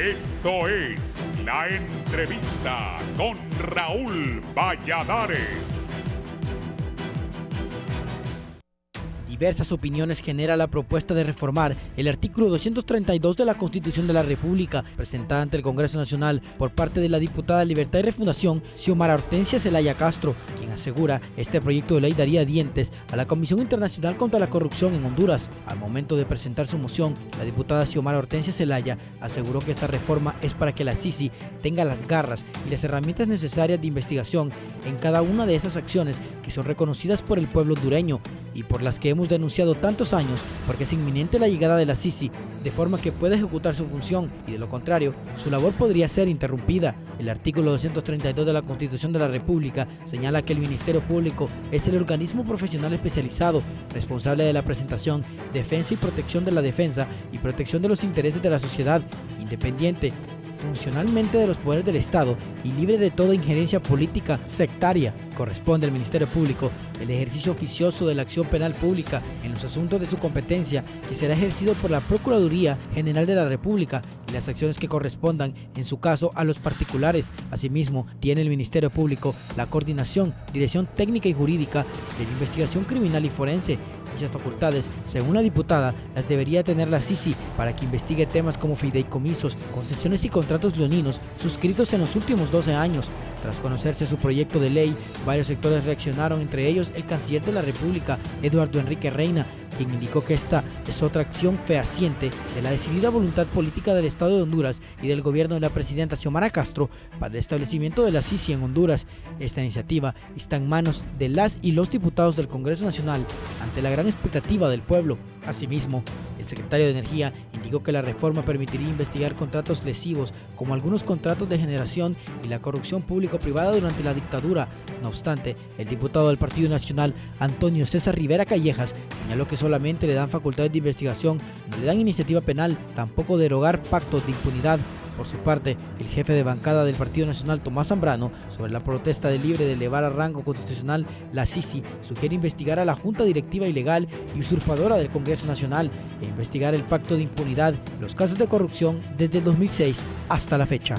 Esto es La Entrevista con Raúl Valladares. Diversas opiniones genera la propuesta de reformar el artículo 232 de la Constitución de la República, presentada ante el Congreso Nacional por parte de la diputada Libertad y Refundación, Xiomara Hortensia Zelaya Castro, quien asegura este proyecto de ley daría dientes a la Comisión Internacional contra la Corrupción en Honduras. Al momento de presentar su moción, la diputada Xiomara Hortensia Zelaya aseguró que esta reforma es para que la CICI tenga las garras y las herramientas necesarias de investigación en cada una de esas acciones que son reconocidas por el pueblo hondureño y por las que hemos denunciado tantos años, porque es inminente la llegada de la CICI, de forma que pueda ejecutar su función y de lo contrario, su labor podría ser interrumpida. El artículo 232 de la Constitución de la República señala que el Ministerio Público es el organismo profesional especializado, responsable de la presentación, defensa y protección de la defensa y protección de los intereses de la sociedad, independiente funcionalmente de los poderes del Estado y libre de toda injerencia política sectaria. Corresponde al Ministerio Público el ejercicio oficioso de la acción penal pública en los asuntos de su competencia, que será ejercido por la Procuraduría General de la República, y las acciones que correspondan, en su caso, a los particulares. Asimismo, tiene el Ministerio Público la coordinación, dirección técnica y jurídica de la investigación criminal y forense. Dichas facultades, según la diputada, las debería tener la CICI para que investigue temas como fideicomisos, concesiones y contratos leoninos suscritos en los últimos 12 años. Tras conocerse su proyecto de ley, varios sectores reaccionaron, entre ellos el canciller de la República, Eduardo Enrique Reina, quien indicó que esta es otra acción fehaciente de la decidida voluntad política del Estado de Honduras y del gobierno de la presidenta Xiomara Castro para el establecimiento de la CICI en Honduras. Esta iniciativa está en manos de las y los diputados del Congreso Nacional ante la gran expectativa del pueblo. Asimismo, el secretario de Energía indicó que la reforma permitiría investigar contratos lesivos como algunos contratos de generación y la corrupción público-privada durante la dictadura. No obstante, el diputado del Partido Nacional, Antonio César Rivera Callejas, señaló que solamente le dan facultades de investigación, no le dan iniciativa penal, tampoco derogar pactos de impunidad. Por su parte, el jefe de bancada del Partido Nacional, Tomás Zambrano, sobre la protesta de Libre de elevar a rango constitucional la CICI, sugiere investigar a la Junta Directiva ilegal y usurpadora del Congreso Nacional e investigar el pacto de impunidad, los casos de corrupción desde el 2006 hasta la fecha.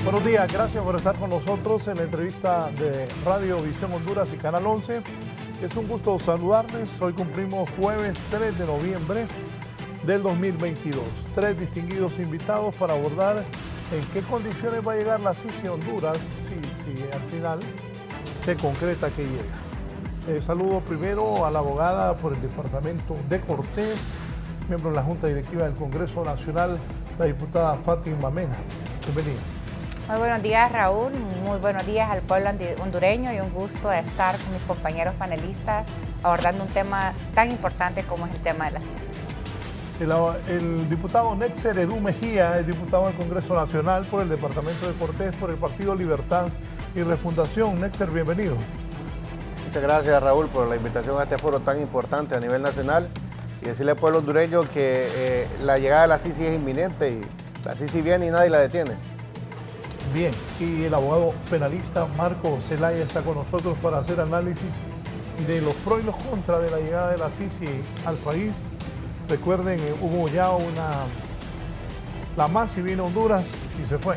Buenos días, gracias por estar con nosotros en la entrevista de Radio Visión Honduras y Canal 11. Es un gusto saludarles. Hoy cumplimos jueves 3 de noviembre del 2022. 3 distinguidos invitados para abordar en qué condiciones va a llegar la CICI a Honduras, si al final se concreta que llega. Saludo primero a la abogada por el departamento de Cortés, miembro de la Junta Directiva del Congreso Nacional, la diputada Fátima Mena. Bienvenida. Muy buenos días, Raúl. Muy buenos días al pueblo hondureño y un gusto de estar con mis compañeros panelistas abordando un tema tan importante como es el tema de la CICI. El diputado Nexer Edu Mejía es diputado del Congreso Nacional por el departamento de Cortés por el Partido Libertad y Refundación. Nexer, bienvenido. Muchas gracias, Raúl, por la invitación a este foro tan importante a nivel nacional y decirle al pueblo hondureño que la llegada de la CICI es inminente y la CICI viene y nadie la detiene. Bien, y el abogado penalista Marco Zelaya está con nosotros para hacer análisis de los pros y los contras de la llegada de la CICI al país. Recuerden, hubo ya la MASI vino a Honduras y se fue.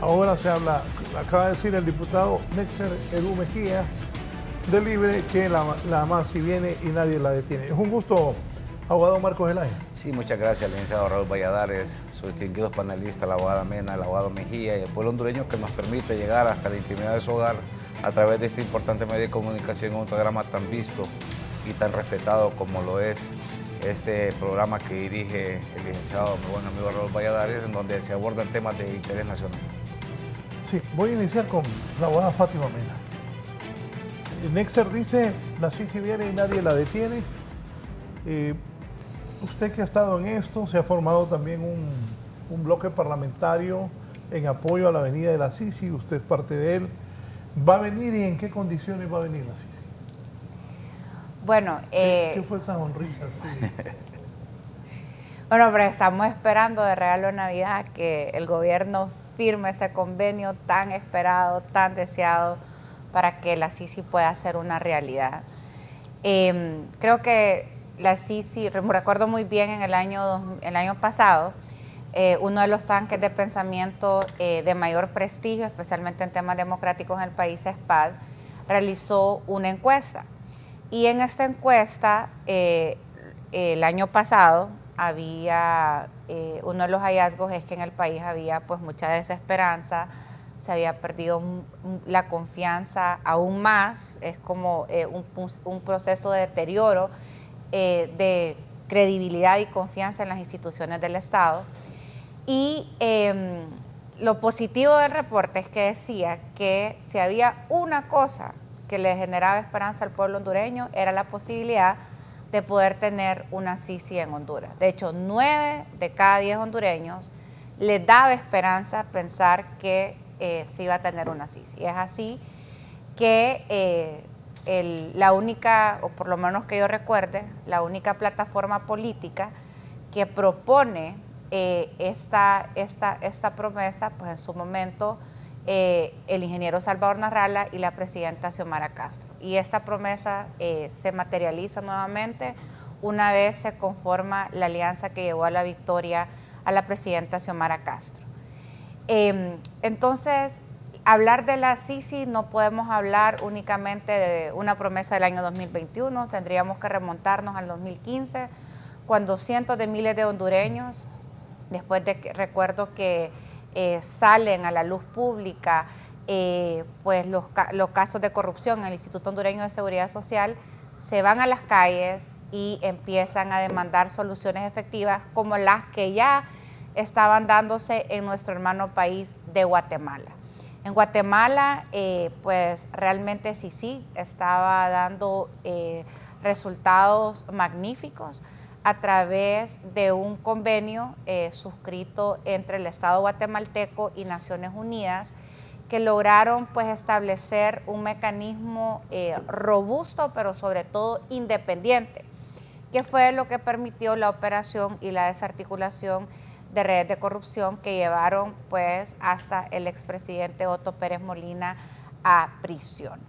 Ahora se habla, acaba de decir el diputado Nexer Edu Mejía de Libre que la MASI viene y nadie la detiene. Es un gusto, abogado Marco Zelaya. Sí, muchas gracias, licenciado Raúl Valladares, sus distinguidos panelistas, la abogada Mena, el abogado Mejía y el pueblo hondureño que nos permite llegar hasta la intimidad de su hogar a través de este importante medio de comunicación, un programa tan visto y tan respetado como lo es este programa que dirige el licenciado, mi buen amigo Raúl Valladares, en donde se abordan temas de interés nacional. Sí, voy a iniciar con la abogada Fátima Mena. Nexer dice, la CICI viene y nadie la detiene. Usted que ha estado en esto, se ha formado también un bloque parlamentario en apoyo a la venida de la CICI, usted es parte de él. ¿Va a venir y en qué condiciones va a venir la CICI? Bueno, ¿Qué fue esa sonrisa? Sí. Bueno, pero estamos esperando de regalo de Navidad que el gobierno firme ese convenio tan esperado, tan deseado, para que la CICI pueda ser una realidad. Creo que la CICI, recuerdo muy bien en el año pasado, uno de los tanques de pensamiento de mayor prestigio, especialmente en temas democráticos en el país, SPAD, realizó una encuesta. Y en esta encuesta, el año pasado, había uno de los hallazgos es que en el país había pues mucha desesperanza, se había perdido la confianza aún más, es como un proceso de deterioro de credibilidad y confianza en las instituciones del Estado. Y lo positivo del reporte es que decía que si había una cosa que le generaba esperanza al pueblo hondureño, era la posibilidad de poder tener una CICI en Honduras. De hecho, 9 de cada 10 hondureños les daba esperanza pensar que se iba a tener una CICI. Es así que la única, o por lo menos que yo recuerde, la única plataforma política que propone esta promesa, pues en su momento el ingeniero Salvador Narrala y la presidenta Xiomara Castro. Y esta promesa se materializa nuevamente una vez se conforma la alianza que llevó a la victoria a la presidenta Xiomara Castro. Entonces, hablar de la CICI no podemos hablar únicamente de una promesa del año 2021, tendríamos que remontarnos al 2015, cuando cientos de miles de hondureños, después de que recuerdo que salen a la luz pública pues los casos de corrupción en el Instituto Hondureño de Seguridad Social, se van a las calles y empiezan a demandar soluciones efectivas como las que ya estaban dándose en nuestro hermano país de Guatemala. En Guatemala, pues realmente sí estaba dando resultados magníficos a través de un convenio suscrito entre el Estado guatemalteco y Naciones Unidas, que lograron pues establecer un mecanismo robusto, pero sobre todo independiente, que fue lo que permitió la operación y la desarticulación de redes de corrupción que llevaron pues hasta el expresidente Otto Pérez Molina a prisión.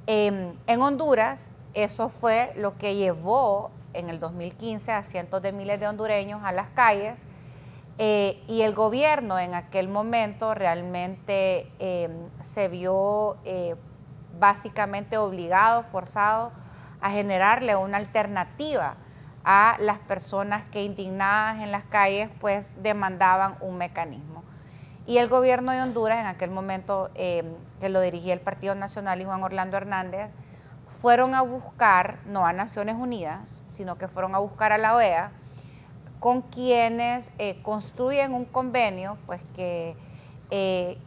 En Honduras, eso fue lo que llevó en el 2015 a cientos de miles de hondureños a las calles, y el gobierno en aquel momento realmente se vio básicamente obligado, forzado a generarle una alternativa a las personas que indignadas en las calles pues demandaban un mecanismo. Y el gobierno de Honduras, en aquel momento que lo dirigía el Partido Nacional y Juan Orlando Hernández, fueron a buscar, no a Naciones Unidas, sino que fueron a buscar a la OEA, con quienes construyen un convenio pues que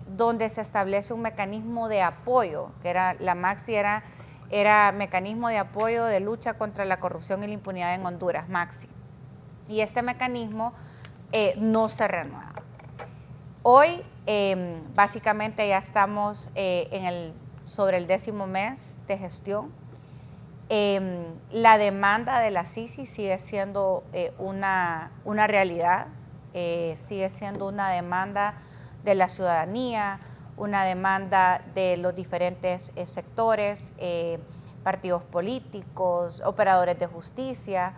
donde se establece un mecanismo de apoyo, que era la MAXI, era mecanismo de apoyo de lucha contra la corrupción y la impunidad en Honduras, MAXI. Y este mecanismo no se renueva. Hoy básicamente ya estamos sobre el 10º mes de gestión. La demanda de la CICI sigue siendo una realidad, sigue siendo una demanda de la ciudadanía, una demanda de los diferentes sectores, partidos políticos, operadores de justicia,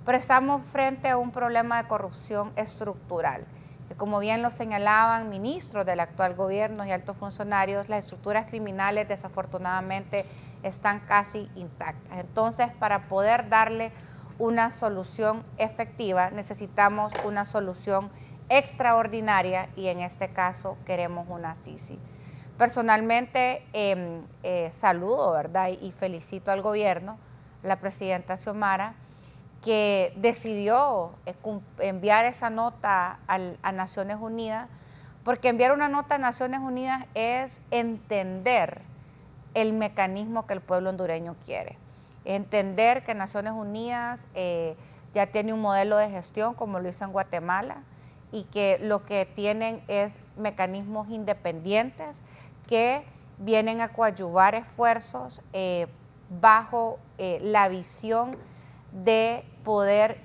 pero estamos frente a un problema de corrupción estructural, que como bien lo señalaban ministros del actual gobierno y altos funcionarios, las estructuras criminales desafortunadamente están casi intactas. Entonces, para poder darle una solución efectiva, necesitamos una solución extraordinaria y en este caso queremos una CICI. Personalmente saludo, ¿verdad? Y felicito al gobierno, la presidenta Xiomara, que decidió enviar esa nota a Naciones Unidas, porque enviar una nota a Naciones Unidas es entender el mecanismo que el pueblo hondureño quiere. Entender que Naciones Unidas ya tiene un modelo de gestión como lo hizo en Guatemala y que lo que tienen es mecanismos independientes que vienen a coadyuvar esfuerzos bajo la visión de poder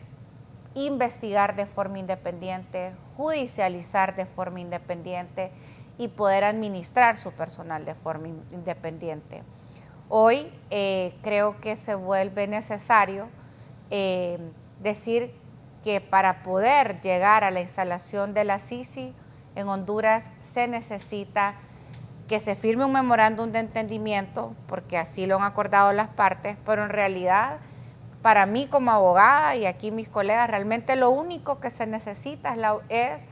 investigar de forma independiente, judicializar de forma independiente y poder administrar su personal de forma independiente. Hoy creo que se vuelve necesario decir que para poder llegar a la instalación de la CICI en Honduras se necesita que se firme un memorándum de entendimiento, porque así lo han acordado las partes, pero en realidad, para mí como abogada y aquí mis colegas, realmente lo único que se necesita es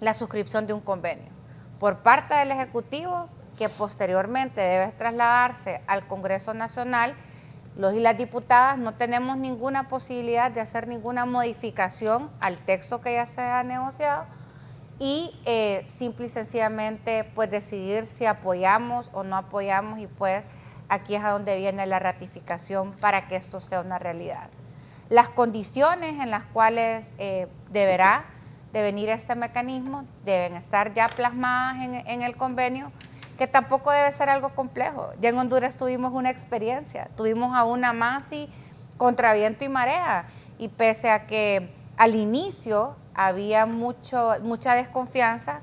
la suscripción de un convenio por parte del Ejecutivo, que posteriormente debe trasladarse al Congreso Nacional. Los y las diputadas no tenemos ninguna posibilidad de hacer ninguna modificación al texto que ya se ha negociado y simple y sencillamente pues decidir si apoyamos o no apoyamos, y pues aquí es a donde viene la ratificación para que esto sea una realidad. Las condiciones en las cuales deberá de venir este mecanismo deben estar ya plasmadas en el convenio, que tampoco debe ser algo complejo. Ya en Honduras tuvimos una experiencia, tuvimos a una MAXI contra viento y marea, y pese a que al inicio había mucha desconfianza,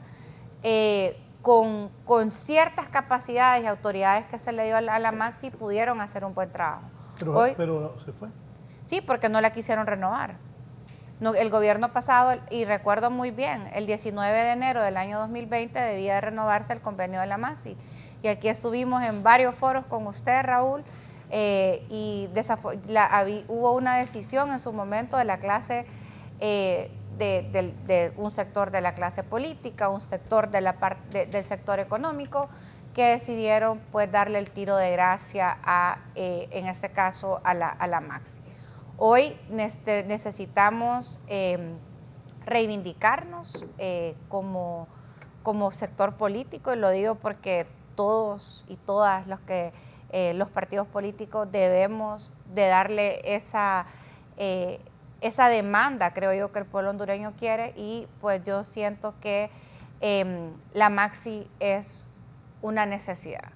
con ciertas capacidades y autoridades que se le dio a la MAXI pudieron hacer un buen trabajo. Pero se fue. Sí, porque no la quisieron renovar. No, el gobierno pasado, y recuerdo muy bien, el 19 de enero del año 2020 debía de renovarse el convenio de la MAXI. Y aquí estuvimos en varios foros con usted, Raúl, y hubo una decisión en su momento de la clase, de un sector de la clase política, un sector del sector económico, que decidieron pues darle el tiro de gracia en este caso a la MAXI. Hoy necesitamos reivindicarnos como sector político, y lo digo porque todos y todas los partidos políticos debemos de darle esa demanda, creo yo, que el pueblo hondureño quiere, y pues yo siento que la MAXI es una necesidad.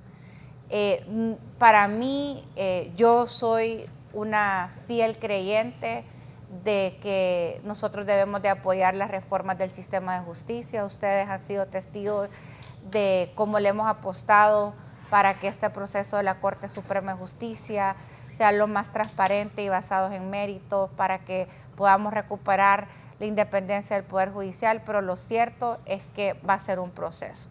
Para mí, yo soy una fiel creyente de que nosotros debemos de apoyar las reformas del sistema de justicia. Ustedes han sido testigos de cómo le hemos apostado para que este proceso de la Corte Suprema de Justicia sea lo más transparente y basado en méritos, para que podamos recuperar la independencia del Poder Judicial, pero lo cierto es que va a ser un proceso,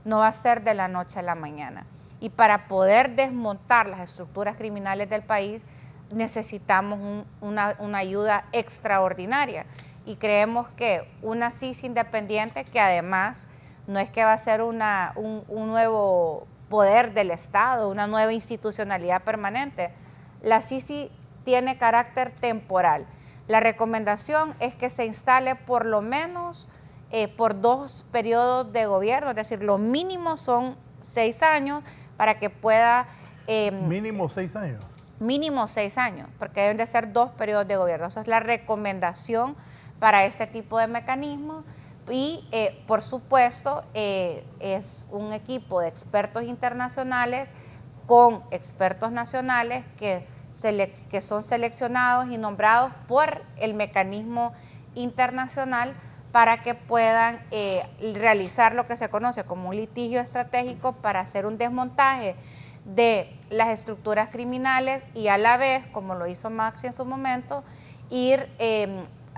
no va a ser de la noche a la mañana. Y para poder desmontar las estructuras criminales del país, necesitamos una ayuda extraordinaria, y creemos que una CICI independiente, que además no es que va a ser un nuevo poder del Estado, una nueva institucionalidad permanente, la CICI tiene carácter temporal. La recomendación es que se instale por lo menos por 2 periodos de gobierno, es decir, lo mínimo son 6 años para que pueda... mínimo 6 años. Mínimo 6 años, porque deben de ser 2 periodos de gobierno. Esa es la recomendación para este tipo de mecanismos. Y por supuesto es un equipo de expertos internacionales con expertos nacionales que son seleccionados y nombrados por el mecanismo internacional para que puedan realizar lo que se conoce como un litigio estratégico para hacer un desmontaje de las estructuras criminales, y a la vez, como lo hizo MAXI en su momento, ir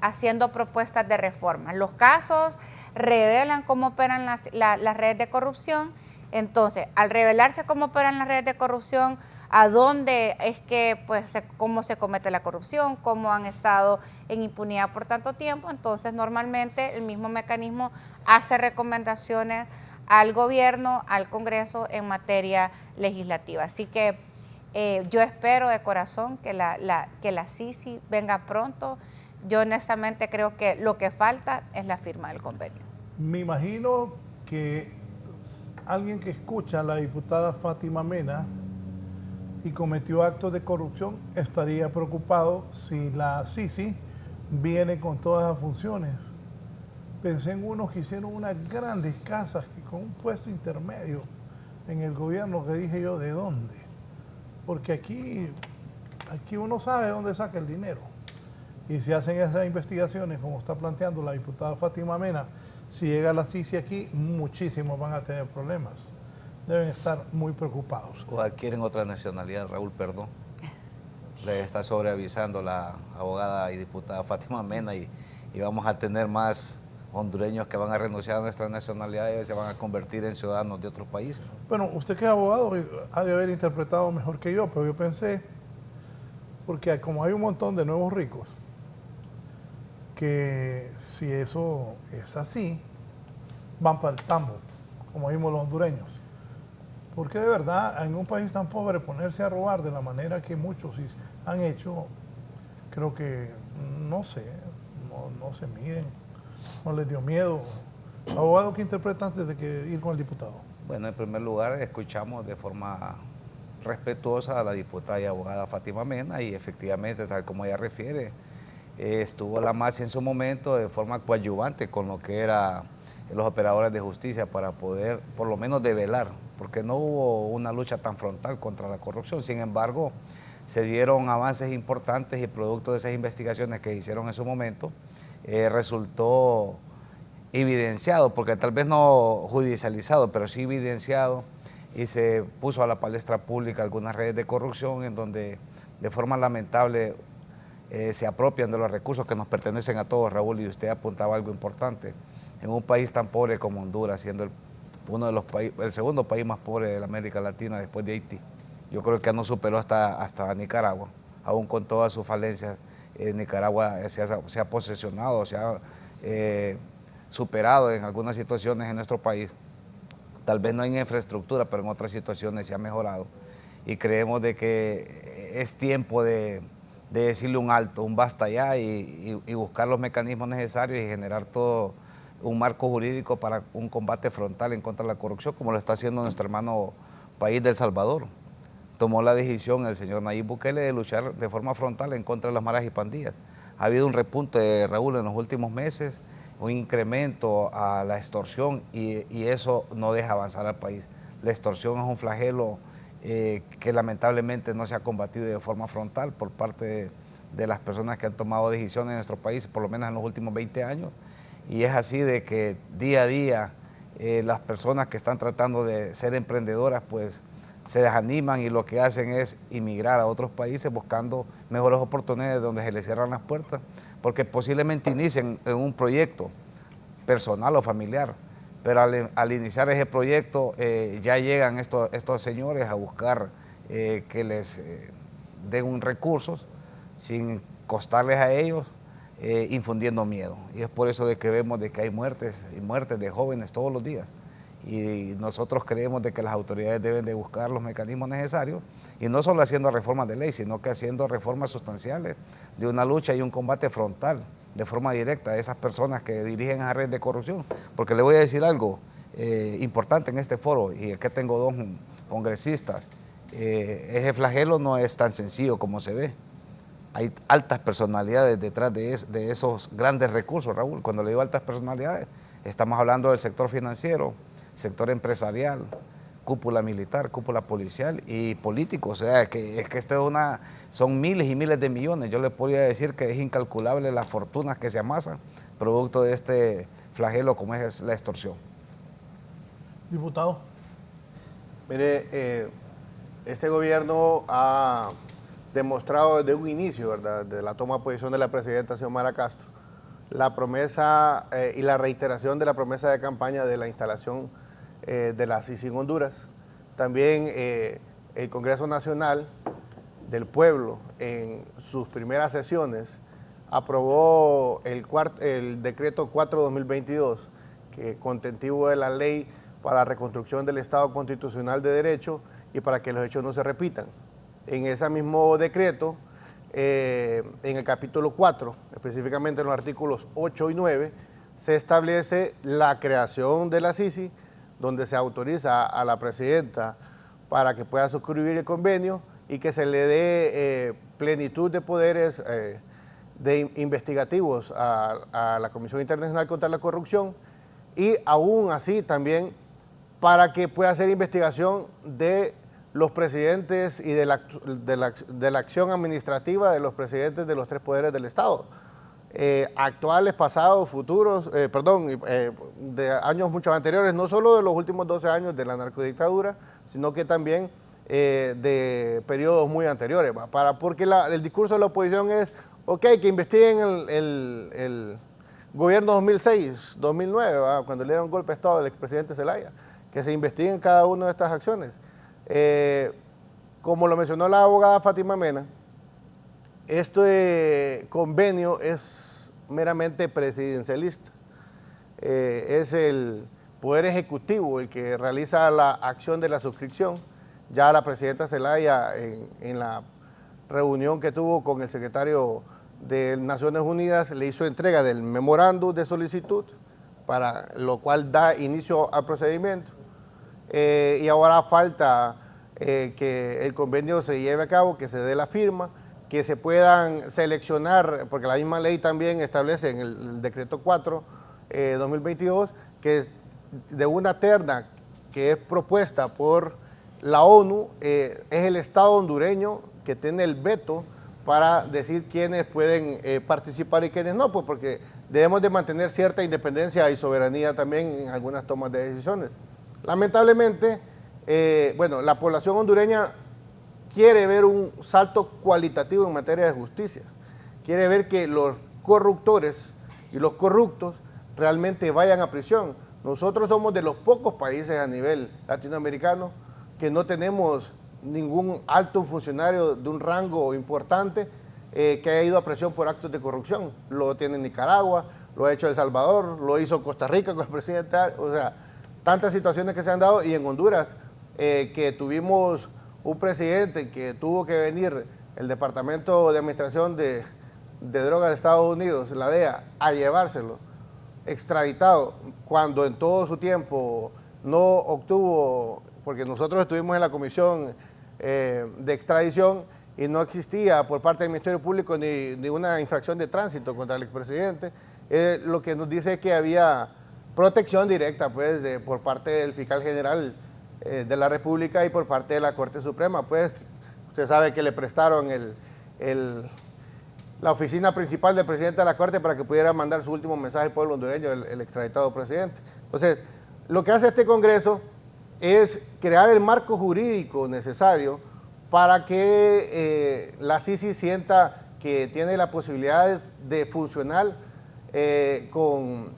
haciendo propuestas de reforma. Los casos revelan cómo operan las redes de corrupción. Entonces, al revelarse cómo operan las redes de corrupción, a dónde es que, pues, cómo se comete la corrupción, cómo han estado en impunidad por tanto tiempo, entonces normalmente el mismo mecanismo hace recomendaciones al gobierno, al Congreso en materia legislativa. Así que yo espero de corazón que la CICI venga pronto. Yo honestamente creo que lo que falta es la firma del convenio. Me imagino que alguien que escucha a la diputada Fátima Mena y cometió actos de corrupción estaría preocupado si la CICI viene con todas las funciones. Pensé en unos que hicieron unas grandes casas con un puesto intermedio en el gobierno, que dije yo, ¿de dónde? Porque aquí uno sabe dónde saca el dinero. Y si hacen esas investigaciones, como está planteando la diputada Fátima Mena, si llega la CICI aquí, muchísimos van a tener problemas. Deben estar muy preocupados. O adquieren otra nacionalidad, Raúl, perdón. Le está sobreavisando la abogada y diputada Fátima Mena y vamos a tener más hondureños que van a renunciar a nuestra nacionalidad y se van a convertir en ciudadanos de otros países. Bueno, usted que es abogado ha de haber interpretado mejor que yo, pero yo pensé, porque como hay un montón de nuevos ricos, que si eso es así, van para el tambo, como vimos los hondureños. Porque de verdad, en un país tan pobre, ponerse a robar de la manera que muchos han hecho, creo que, no sé, no se miden, no les dio miedo. Abogado, ¿qué interpreta antes de que ir con el diputado? Bueno, en primer lugar, escuchamos de forma respetuosa a la diputada y abogada Fátima Mena y efectivamente, tal como ella refiere, estuvo la MASI en su momento de forma coadyuvante con lo que eran los operadores de justicia para poder, por lo menos, develar, porque no hubo una lucha tan frontal contra la corrupción. Sin embargo, se dieron avances importantes y producto de esas investigaciones que hicieron en su momento, resultó evidenciado, porque tal vez no judicializado, pero sí evidenciado, y se puso a la palestra pública algunas redes de corrupción en donde de forma lamentable se apropian de los recursos que nos pertenecen a todos, Raúl, y usted apuntaba algo importante. En un país tan pobre como Honduras, siendo el segundo país más pobre de la América Latina después de Haití, yo creo que no superó hasta Nicaragua, aún con todas sus falencias. Nicaragua se ha posesionado, se ha superado en algunas situaciones en nuestro país, tal vez no en infraestructura, pero en otras situaciones se ha mejorado. Y creemos de que es tiempo de decirle un alto, un basta ya y buscar los mecanismos necesarios y generar todo un marco jurídico para un combate frontal en contra de la corrupción, como lo está haciendo nuestro hermano país de El Salvador. Tomó la decisión el señor Nayib Bukele de luchar de forma frontal en contra de las maras y pandillas. Ha habido un repunte, Raúl, en los últimos meses, un incremento a la extorsión y eso no deja avanzar al país. La extorsión es un flagelo que lamentablemente no se ha combatido de forma frontal por parte de las personas que han tomado decisiones en nuestro país, por lo menos en los últimos 20 años. Y es así de que día a día las personas que están tratando de ser emprendedoras pues se desaniman y lo que hacen es emigrar a otros países buscando mejores oportunidades donde se les cierran las puertas, porque posiblemente inicien en un proyecto personal o familiar, pero al iniciar ese proyecto ya llegan estos señores a buscar que les den recursos sin costarles a ellos, infundiendo miedo. Y es por eso de que vemos de que hay muertes y muertes de jóvenes todos los días. Y nosotros creemos de que las autoridades deben de buscar los mecanismos necesarios, y no solo haciendo reformas de ley, sino que haciendo reformas sustanciales de una lucha y un combate frontal, de forma directa, a esas personas que dirigen a red de corrupción. Porque le voy a decir algo importante en este foro, y aquí tengo dos congresistas. Ese flagelo no es tan sencillo como se ve. Hay altas personalidades detrás de esos grandes recursos, Raúl. Cuando le digo altas personalidades, estamos hablando del sector financiero, sector empresarial, cúpula militar, cúpula policial y político. O sea, que son miles y miles de millones. Yo le podría decir que es incalculable las fortunas que se amasan producto de este flagelo como es la extorsión. Diputado. Mire, este gobierno ha demostrado desde un inicio, ¿verdad?, de la toma de posición de la presidenta Xiomara Castro, la promesa y la reiteración de la promesa de campaña de la instalación de la CICI en Honduras. También el Congreso Nacional del Pueblo, en sus primeras sesiones, aprobó el decreto 4/2022, que contentivo de la ley para la reconstrucción del Estado constitucional de derecho y para que los hechos no se repitan. En ese mismo decreto, en el capítulo 4, específicamente en los artículos 8 y 9, se establece la creación de la CICI, donde se autoriza a la presidenta para que pueda suscribir el convenio y que se le dé plenitud de poderes investigativos a la Comisión Internacional contra la Corrupción, y aún así también para que pueda hacer investigación de los presidentes y de la acción administrativa de los presidentes de los tres poderes del Estado. actuales, pasados, futuros, de años muchos anteriores, no solo de los últimos 12 años de la narcodictadura, sino que también de periodos muy anteriores, porque el discurso de la oposición es, ok, que investiguen el gobierno 2006, 2009, cuando le dieron golpe de Estado al expresidente Zelaya, que se investiguen cada una de estas acciones. Como lo mencionó la abogada Fátima Mena, este convenio es meramente presidencialista. Es el Poder Ejecutivo el que realiza la acción de la suscripción. Ya la presidenta Zelaya, en la reunión que tuvo con el secretario de Naciones Unidas, le hizo entrega del memorándum de solicitud, para lo cual da inicio al procedimiento. Y ahora falta que el convenio se lleve a cabo, que se dé la firma, que se puedan seleccionar, porque la misma ley también establece en el decreto 4, 2022, que es de una terna que es propuesta por la ONU, es el Estado hondureño que tiene el veto para decir quiénes pueden participar y quiénes no, pues porque debemos de mantener cierta independencia y soberanía también en algunas tomas de decisiones. Lamentablemente, la población hondureña quiere ver un salto cualitativo en materia de justicia, quiere ver que los corruptores y los corruptos realmente vayan a prisión. Nosotros somos de los pocos países a nivel latinoamericano que no tenemos ningún alto funcionario de un rango importante que haya ido a prisión por actos de corrupción. Lo tiene Nicaragua, lo ha hecho El Salvador, lo hizo Costa Rica con el presidente, o sea, tantas situaciones que se han dado, y en Honduras que tuvimos un presidente que tuvo que venir el Departamento de Administración de Drogas de Estados Unidos, la DEA, a llevárselo extraditado, cuando en todo su tiempo no obtuvo, porque nosotros estuvimos en la comisión de extradición y no existía por parte del Ministerio Público ni una infracción de tránsito contra el expresidente, lo que nos dice es que había protección directa pues, por parte del fiscal general de la República y por parte de la Corte Suprema. Pues usted sabe que le prestaron la oficina principal del presidente de la Corte para que pudiera mandar su último mensaje al pueblo hondureño, el extraditado presidente. Entonces, lo que hace este Congreso es crear el marco jurídico necesario para que la CICI sienta que tiene las posibilidades de funcionar con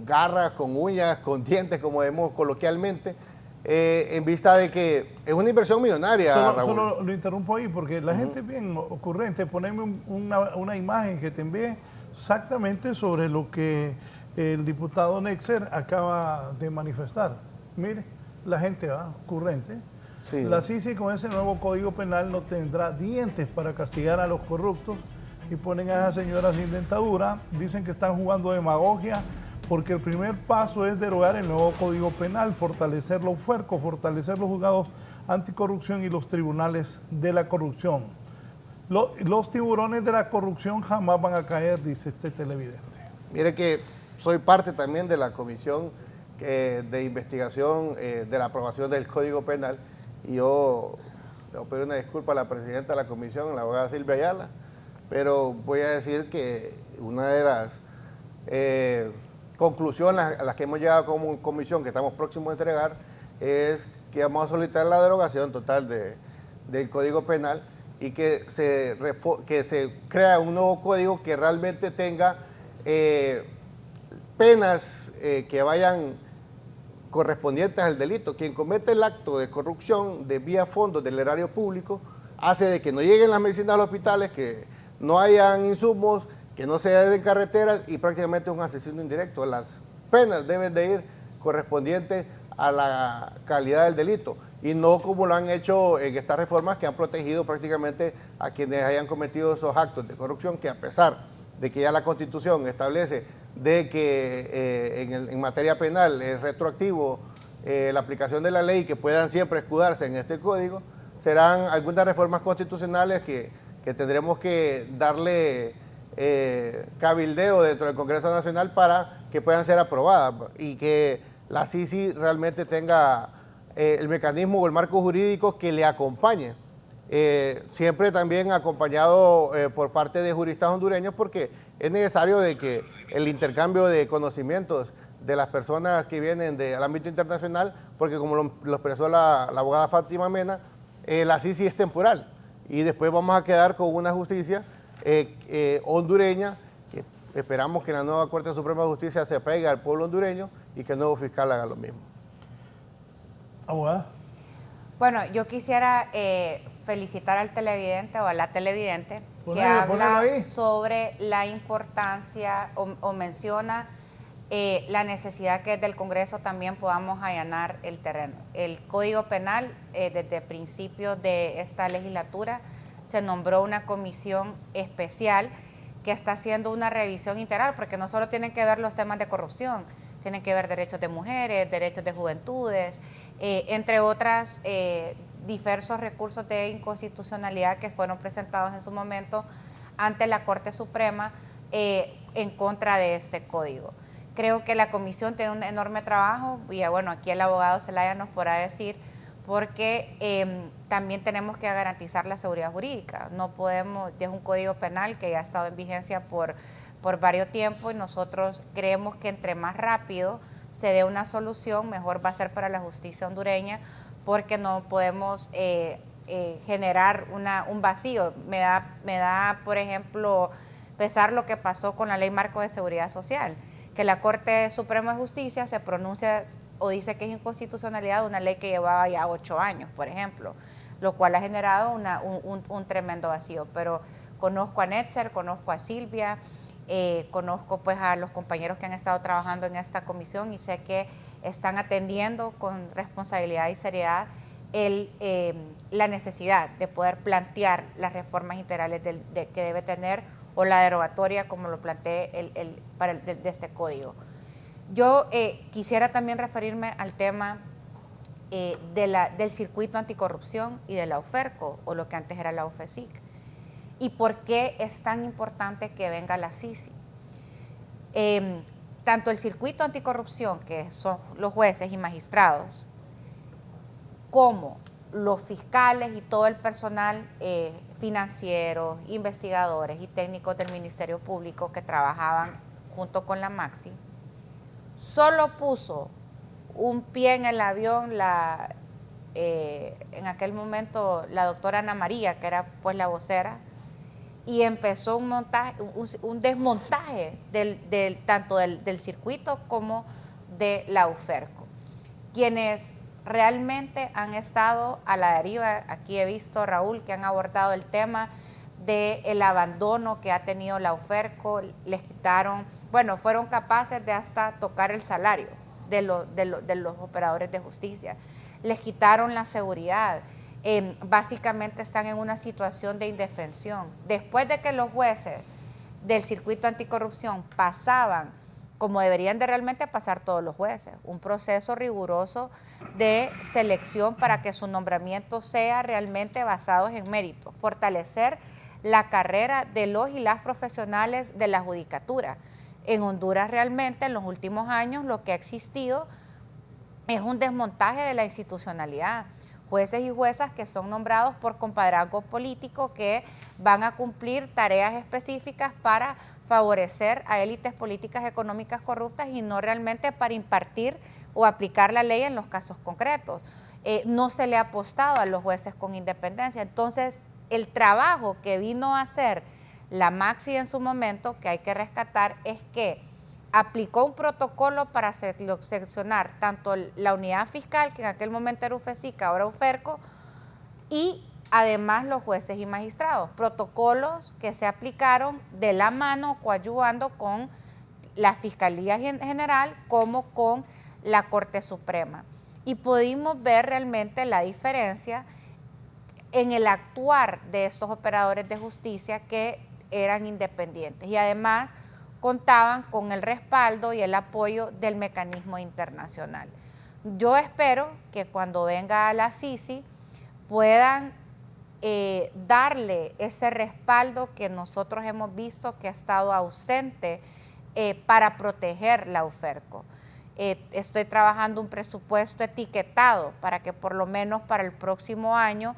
garras, con uñas, con dientes, como vemos coloquialmente, en vista de que es una inversión millonaria, Raúl. Solo lo interrumpo ahí porque la gente es bien ocurrente. Poneme una imagen que te envié exactamente sobre lo que el diputado Nexer acaba de manifestar. Mire, la gente va ocurrente. Sí. La CICI con ese nuevo Código Penal no tendrá dientes para castigar a los corruptos y ponen a esa señora sin dentadura. Dicen que están jugando demagogia, porque el primer paso es derogar el nuevo Código Penal, fortalecer los fuercos, fortalecer los juzgados anticorrupción y los tribunales de la corrupción. Los tiburones de la corrupción jamás van a caer, dice este televidente. Mire que soy parte también de la comisión de investigación de la aprobación del Código Penal, y yo le pido una disculpa a la presidenta de la comisión, la abogada Silvia Ayala, pero voy a decir que una de las conclusiones a las que hemos llegado como comisión, que estamos próximos a entregar, es que vamos a solicitar la derogación total del Código Penal y que se crea un nuevo código que realmente tenga penas que vayan correspondientes al delito. Quien comete el acto de corrupción desvía fondos del erario público, hace de que no lleguen las medicinas a los hospitales, que no hayan insumos, que no se den carreteras, y prácticamente es un asesino indirecto. Las penas deben de ir correspondientes a la calidad del delito y no como lo han hecho en estas reformas que han protegido prácticamente a quienes hayan cometido esos actos de corrupción, que a pesar de que ya la Constitución establece de que en materia penal es retroactivo la aplicación de la ley, que puedan siempre escudarse en este código, serán algunas reformas constitucionales que tendremos que darle cabildeo dentro del Congreso Nacional para que puedan ser aprobadas y que la CICI realmente tenga el mecanismo o el marco jurídico que le acompañe siempre también acompañado por parte de juristas hondureños, porque es necesario de que el intercambio de conocimientos de las personas que vienen del ámbito internacional, porque como lo expresó la abogada Fátima Mena, la CICI es temporal y después vamos a quedar con una justicia hondureña, que esperamos que la nueva Corte Suprema de Justicia se apegue al pueblo hondureño y que el nuevo fiscal haga lo mismo. Abogada. Bueno, yo quisiera felicitar al televidente o a la televidente que Ponelo habla ahí. sobre la importancia o menciona la necesidad que desde el Congreso también podamos allanar el terreno. El Código Penal, desde principios de esta legislatura, se nombró una comisión especial que está haciendo una revisión integral, porque no solo tienen que ver los temas de corrupción, tienen que ver derechos de mujeres, derechos de juventudes, entre otras diversos recursos de inconstitucionalidad que fueron presentados en su momento ante la Corte Suprema en contra de este código. Creo que la comisión tiene un enorme trabajo y bueno, aquí el abogado Zelaya nos podrá decir, porque también tenemos que garantizar la seguridad jurídica. No podemos, es un código penal que ya ha estado en vigencia por varios tiempos y nosotros creemos que entre más rápido se dé una solución, mejor va a ser para la justicia hondureña, porque no podemos generar un vacío. Me da, por ejemplo, pesar lo que pasó con la Ley Marco de Seguridad Social, que la Corte Suprema de Justicia se pronuncia o dice que es inconstitucionalidad de una ley que llevaba ya 8 años, por ejemplo, lo cual ha generado un tremendo vacío. Pero conozco a Netzer, conozco a Silvia, conozco pues a los compañeros que han estado trabajando en esta comisión y sé que están atendiendo con responsabilidad y seriedad la necesidad de poder plantear las reformas integrales que debe tener o la derogatoria como lo planteé de este código. Yo quisiera también referirme al tema del circuito anticorrupción y de la UFERCO, o lo que antes era la UFESIC, y por qué es tan importante que venga la CICI. Tanto el circuito anticorrupción, que son los jueces y magistrados, como los fiscales y todo el personal financiero, investigadores y técnicos del Ministerio Público que trabajaban junto con la Maxi, solo puso un pie en el avión en aquel momento la doctora Ana María, que era pues la vocera, y empezó un desmontaje tanto del circuito como de la UFERCO. Quienes realmente han estado a la deriva, aquí he visto, Raúl, que han abordado el tema del abandono que ha tenido la UFERCO, les quitaron, bueno, fueron capaces de hasta tocar el salario de los operadores de justicia, les quitaron la seguridad, básicamente están en una situación de indefensión. Después de que los jueces del circuito anticorrupción pasaban, como deberían de realmente pasar todos los jueces, un proceso riguroso de selección para que su nombramiento sea realmente basado en mérito, fortalecer la carrera de los y las profesionales de la judicatura. En Honduras realmente en los últimos años lo que ha existido es un desmontaje de la institucionalidad. Jueces y juezas que son nombrados por compadrazgo político que van a cumplir tareas específicas para favorecer a élites políticas económicas corruptas y no realmente para impartir o aplicar la ley en los casos concretos. No se le ha apostado a los jueces con independencia. Entonces, el trabajo que vino a hacer la Maxi en su momento, que hay que rescatar, es que aplicó un protocolo para seleccionar tanto la unidad fiscal, que en aquel momento era UFESIC, ahora UFERCO, y además los jueces y magistrados. Protocolos que se aplicaron de la mano, coadyuvando con la Fiscalía General como con la Corte Suprema. Y pudimos ver realmente la diferencia en el actuar de estos operadores de justicia que eran independientes y además contaban con el respaldo y el apoyo del mecanismo internacional. Yo espero que cuando venga la CICI puedan darle ese respaldo que nosotros hemos visto que ha estado ausente para proteger la UFERCO. Estoy trabajando un presupuesto etiquetado para que por lo menos para el próximo año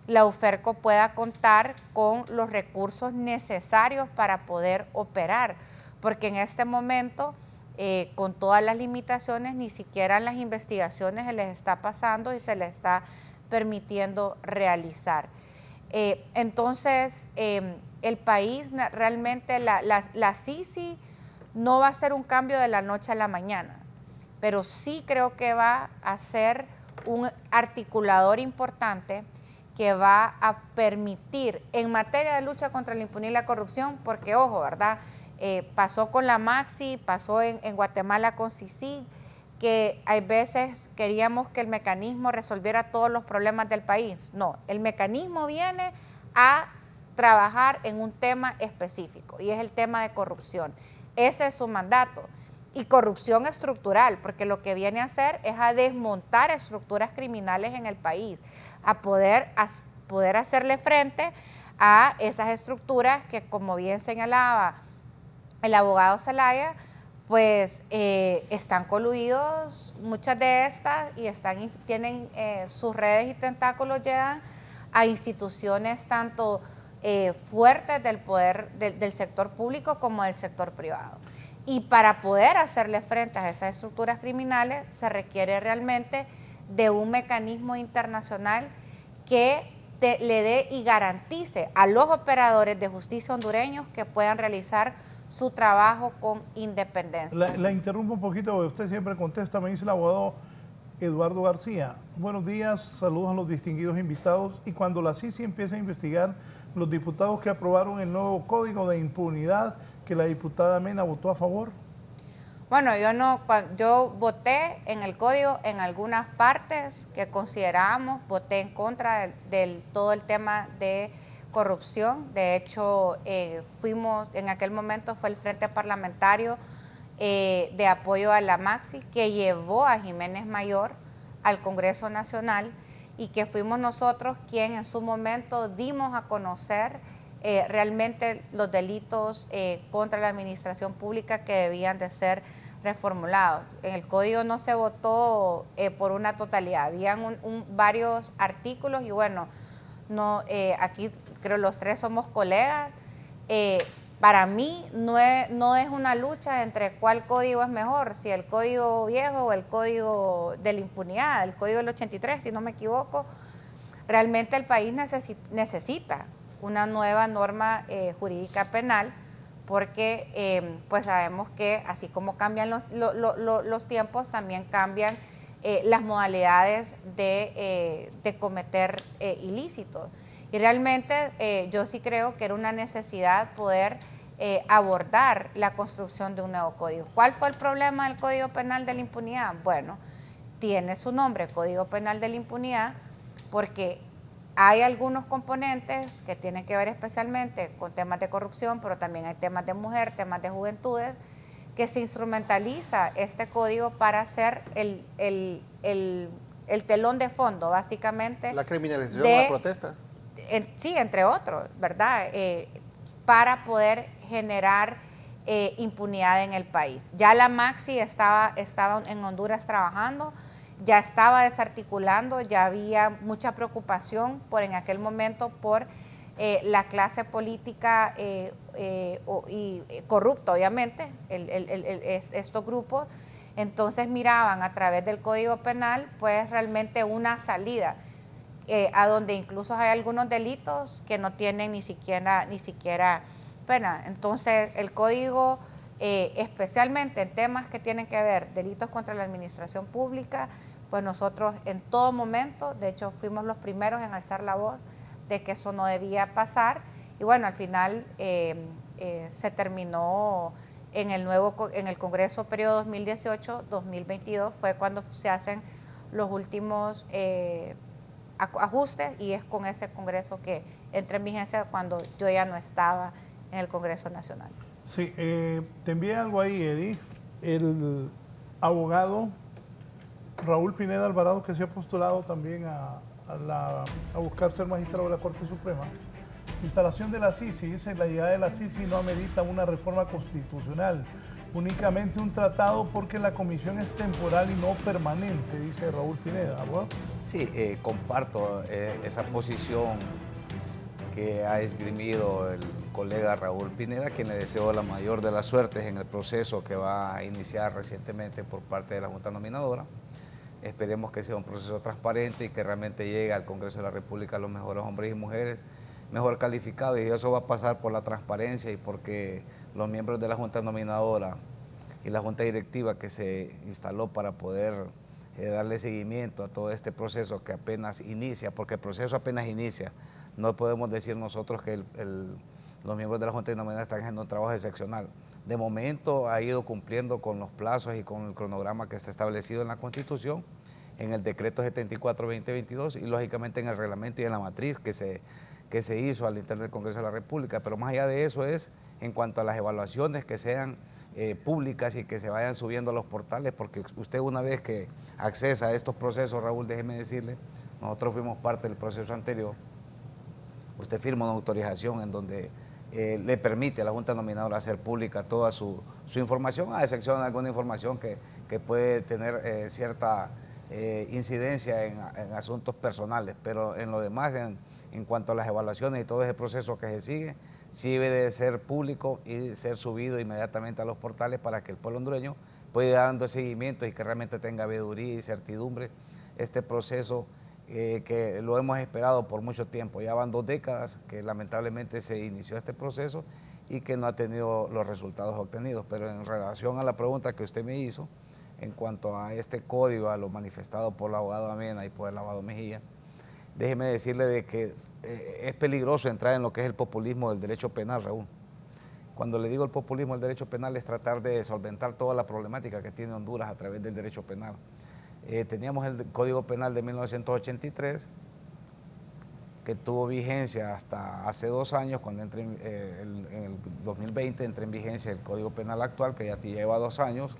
la UFERCO pueda contar con los recursos necesarios para poder operar, porque en este momento, con todas las limitaciones, ni siquiera las investigaciones se les está pasando y se les está permitiendo realizar. Entonces, el país realmente, la CICI no va a ser un cambio de la noche a la mañana, pero sí creo que va a ser un articulador importante que va a permitir en materia de lucha contra la impunidad y la corrupción, porque ojo, ¿verdad? Pasó con la Maxi, pasó en Guatemala con CICIG, que hay veces queríamos que el mecanismo resolviera todos los problemas del país. No, el mecanismo viene a trabajar en un tema específico y es el tema de corrupción. Ese es su mandato. Y corrupción estructural, porque lo que viene a hacer es a desmontar estructuras criminales en el país, a poder hacerle frente a esas estructuras que, como bien señalaba el abogado Zelaya, pues están coludidos, muchas de estas, y tienen sus redes y tentáculos llegan a instituciones tanto fuertes del poder del sector público como del sector privado. Y para poder hacerle frente a esas estructuras criminales se requiere realmente de un mecanismo internacional que le dé y garantice a los operadores de justicia hondureños que puedan realizar su trabajo con independencia. La interrumpo un poquito, porque usted siempre contesta, me dice el abogado Eduardo García. Buenos días, saludos a los distinguidos invitados. Y cuando la CICI empieza a investigar los diputados que aprobaron el nuevo Código de Impunidad, que la diputada Mena votó a favor. Bueno, yo voté en el código en algunas partes que considerábamos, voté en contra del todo el tema de corrupción. De hecho, en aquel momento fue el Frente Parlamentario de Apoyo a la Maxi que llevó a Jiménez Mayor al Congreso Nacional y que fuimos nosotros quien en su momento dimos a conocer realmente los delitos contra la administración pública que debían de ser reformulados. En el código no se votó por una totalidad, habían varios artículos y bueno, aquí creo los tres somos colegas. Para mí no es una lucha entre cuál código es mejor, si el código viejo o el código de la impunidad, el código del 83, si no me equivoco. Realmente el país necesita una nueva norma jurídica penal, porque pues sabemos que así como cambian los tiempos, también cambian las modalidades de cometer ilícitos. Y realmente yo sí creo que era una necesidad poder abordar la construcción de un nuevo código. ¿Cuál fue el problema del Código Penal de la Impunidad? Bueno, tiene su nombre, Código Penal de la Impunidad, porque hay algunos componentes que tienen que ver especialmente con temas de corrupción, pero también hay temas de mujer, temas de juventudes, que se instrumentaliza este código para hacer el telón de fondo, básicamente. La criminalización de la protesta. Sí, entre otros, ¿verdad? Para poder generar impunidad en el país. Ya la Maxi estaba en Honduras trabajando, ya estaba desarticulando, ya había mucha preocupación en aquel momento por la clase política y corrupta, obviamente, estos grupos. Entonces miraban a través del Código Penal pues realmente una salida a donde incluso hay algunos delitos que no tienen ni siquiera pena. Entonces el código, especialmente en temas que tienen que ver delitos contra la administración pública, pues nosotros en todo momento, de hecho fuimos los primeros en alzar la voz de que eso no debía pasar, y bueno, al final se terminó en el Congreso periodo 2018-2022, fue cuando se hacen los últimos ajustes, y es con ese Congreso que entra en vigencia cuando yo ya no estaba en el Congreso Nacional. Sí, te envié algo ahí, Eddie. El abogado Raúl Pineda Alvarado, que se ha postulado también a buscar ser magistrado de la Corte Suprema. Instalación de la CICI, dice, la llegada de la CICI no amerita una reforma constitucional. únicamente un tratado porque la comisión es temporal y no permanente, dice Raúl Pineda, abogado. Sí, comparto esa posición que ha esgrimido el colega Raúl Pineda, quien le deseo la mayor de las suertes en el proceso que va a iniciar recientemente por parte de la Junta Nominadora. Esperemos que sea un proceso transparente y que realmente llegue al Congreso de la República los mejores hombres y mujeres mejor calificados, y eso va a pasar por la transparencia y porque los miembros de la Junta Nominadora y la Junta Directiva que se instaló para poder darle seguimiento a todo este proceso que apenas inicia, porque el proceso apenas inicia. No podemos decir nosotros que los miembros de la Junta Nominadora están haciendo un trabajo excepcional. De momento ha ido cumpliendo con los plazos y con el cronograma que está establecido en la Constitución, en el decreto 74-2022 y lógicamente en el reglamento y en la matriz que se hizo al interno del Congreso de la República. Pero más allá de eso es en cuanto a las evaluaciones que sean públicas y que se vayan subiendo a los portales, porque usted una vez que accesa a estos procesos, Raúl, déjeme decirle, nosotros fuimos parte del proceso anterior, usted firma una autorización en donde le permite a la Junta Nominadora hacer pública toda su información, a excepción de alguna información que puede tener cierta incidencia en asuntos personales, pero en lo demás, en cuanto a las evaluaciones y todo ese proceso que se sigue, sí debe de ser público y ser subido inmediatamente a los portales para que el pueblo hondureño pueda ir dando seguimiento y que realmente tenga veeduría y certidumbre este proceso que lo hemos esperado por mucho tiempo. Ya van 2 décadas que lamentablemente se inició este proceso y que no ha tenido los resultados obtenidos. Pero en relación a la pregunta que usted me hizo, en cuanto a este código, a lo manifestado por el abogado Amena y por el abogado Mejía, déjeme decirle de que es peligroso entrar en lo que es el populismo del derecho penal, Raúl. Cuando le digo el populismo del derecho penal es tratar de solventar toda la problemática que tiene Honduras a través del derecho penal. Teníamos el Código Penal de 1983, que tuvo vigencia hasta hace 2 años, cuando en el 2020 entró en vigencia el Código Penal actual, que ya lleva 2 años.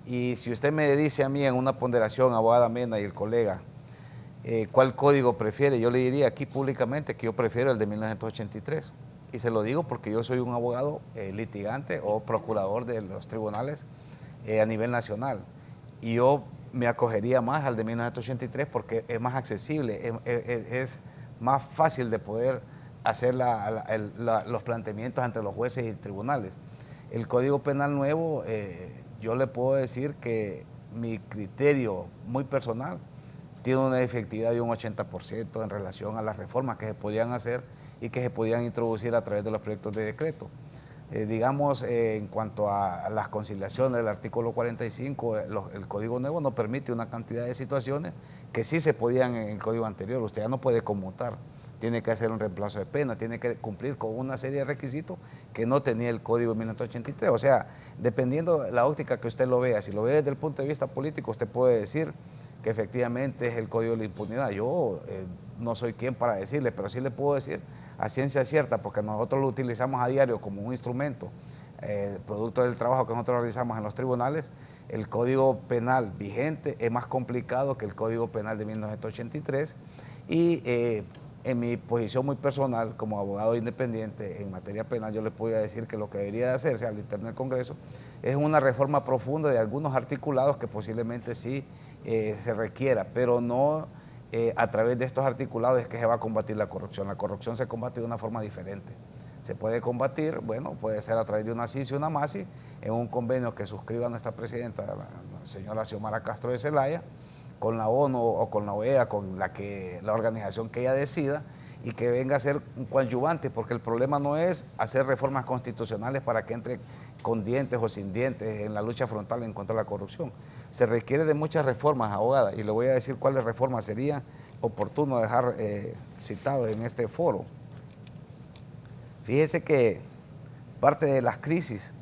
Y si usted me dice a mí en una ponderación, abogada Mena y el colega, ¿cuál código prefiere? Yo le diría aquí públicamente que yo prefiero el de 1983. Y se lo digo porque yo soy un abogado litigante o procurador de los tribunales a nivel nacional. Y yo me acogería más al de 1983 porque es más accesible, es más fácil de poder hacer los planteamientos ante los jueces y tribunales. El Código Penal nuevo, yo le puedo decir que mi criterio muy personal tiene una efectividad de un 80% en relación a las reformas que se podían hacer y que se podían introducir a través de los proyectos de decreto. Digamos, en cuanto a las conciliaciones del artículo 45, el Código Nuevo nos permite una cantidad de situaciones que sí se podían en el Código anterior. Usted ya no puede conmutar, tiene que hacer un reemplazo de pena, tiene que cumplir con una serie de requisitos que no tenía el Código de 1983. O sea, dependiendo de la óptica que usted lo vea, si lo ve desde el punto de vista político, usted puede decir que efectivamente es el Código de la Impunidad. Yo no soy quien para decirle, pero sí le puedo decir a ciencia cierta, porque nosotros lo utilizamos a diario como un instrumento, producto del trabajo que nosotros realizamos en los tribunales. El Código Penal vigente es más complicado que el Código Penal de 1983 y en mi posición muy personal como abogado independiente en materia penal, yo le podría decir que lo que debería de hacerse al interno del Congreso es una reforma profunda de algunos articulados que posiblemente sí se requiera, pero no a través de estos articulados es que se va a combatir la corrupción. La corrupción se combate de una forma diferente. Se puede combatir, bueno, puede ser a través de una CICI y una MACI, en un convenio que suscriba nuestra presidenta, la señora Xiomara Castro de Zelaya, con la ONU o con la OEA, con la organización que ella decida, y que venga a ser un coadyuvante, porque el problema no es hacer reformas constitucionales para que entre con dientes o sin dientes en la lucha frontal en contra de la corrupción. Se requiere de muchas reformas, abogada, y le voy a decir cuáles reformas sería oportuno dejar citado en este foro. Fíjese que parte de las crisis,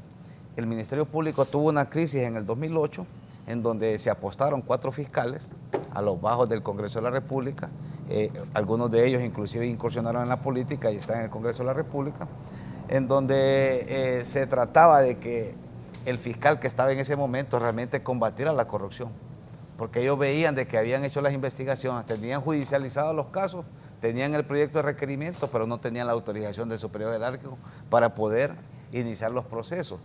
el Ministerio Público tuvo una crisis en el 2008, en donde se apostaron 4 fiscales a los bajos del Congreso de la República. Algunos de ellos inclusive incursionaron en la política y están en el Congreso de la República, en donde se trataba de que el fiscal que estaba en ese momento realmente combatiera la corrupción, porque ellos veían de que habían hecho las investigaciones, tenían judicializados los casos, tenían el proyecto de requerimiento, pero no tenían la autorización del superior jerárquico para poder iniciar los procesos.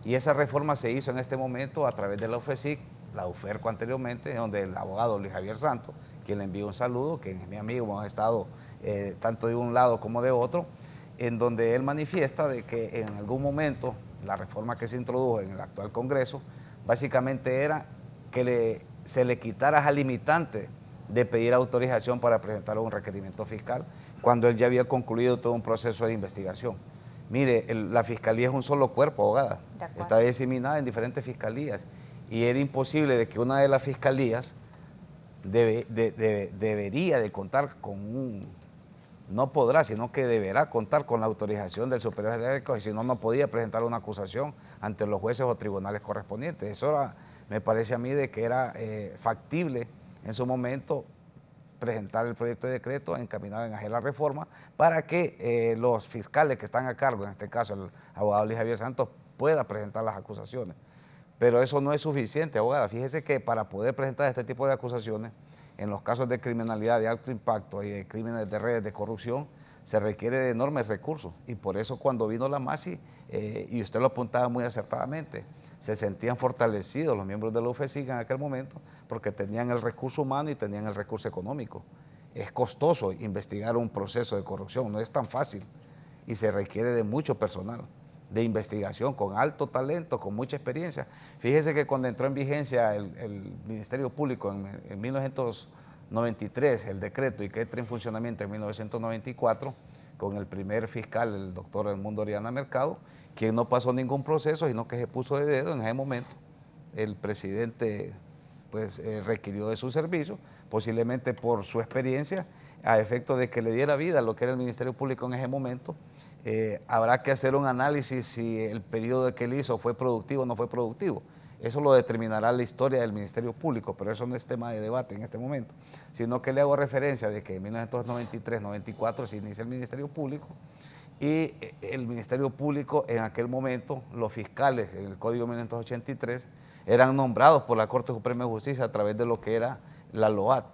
Y esa reforma se hizo en este momento a través de la UFESIC, la UFERCO anteriormente, donde el abogado Luis Javier Santos, quien le envío un saludo, que es mi amigo, hemos estado tanto de un lado como de otro, en donde él manifiesta de que en algún momento la reforma que se introdujo en el actual Congreso básicamente era que se le quitara esa limitante de pedir autorización para presentar un requerimiento fiscal cuando él ya había concluido todo un proceso de investigación. Mire, la fiscalía es un solo cuerpo, abogada, está diseminada en diferentes fiscalías y era imposible de que una de las fiscalías debería de contar con no podrá, sino que deberá contar con la autorización del superior jerárquico y si no, no podía presentar una acusación ante los jueces o tribunales correspondientes. Eso me parece a mí de que era factible en su momento presentar el proyecto de decreto encaminado en hacer la reforma para que los fiscales que están a cargo, en este caso el abogado Luis Javier Santos, pueda presentar las acusaciones. Pero eso no es suficiente, abogada. Fíjese que para poder presentar este tipo de acusaciones, en los casos de criminalidad de alto impacto y de crímenes de redes de corrupción, se requiere de enormes recursos. Y por eso cuando vino la MASI, y usted lo apuntaba muy acertadamente, se sentían fortalecidos los miembros de la UFESIC en aquel momento porque tenían el recurso humano y tenían el recurso económico. Es costoso investigar un proceso de corrupción, no es tan fácil y se requiere de mucho personal de investigación con alto talento, con mucha experiencia. Fíjese que cuando entró en vigencia el Ministerio Público en 1993, el decreto, y que entra en funcionamiento en 1994, con el primer fiscal, el doctor Edmundo Oriana Mercado, quien no pasó ningún proceso, sino que se puso de dedo en ese momento. El presidente pues, requirió de su servicio, posiblemente por su experiencia, a efecto de que le diera vida a lo que era el Ministerio Público en ese momento. Habrá que hacer un análisis si el periodo que él hizo fue productivo o no fue productivo. Eso lo determinará la historia del Ministerio Público, pero eso no es tema de debate en este momento, sino que le hago referencia de que en 1993-94 se inicia el Ministerio Público y el Ministerio Público en aquel momento, los fiscales en el Código 1983 eran nombrados por la Corte Suprema de Justicia a través de lo que era la LOAT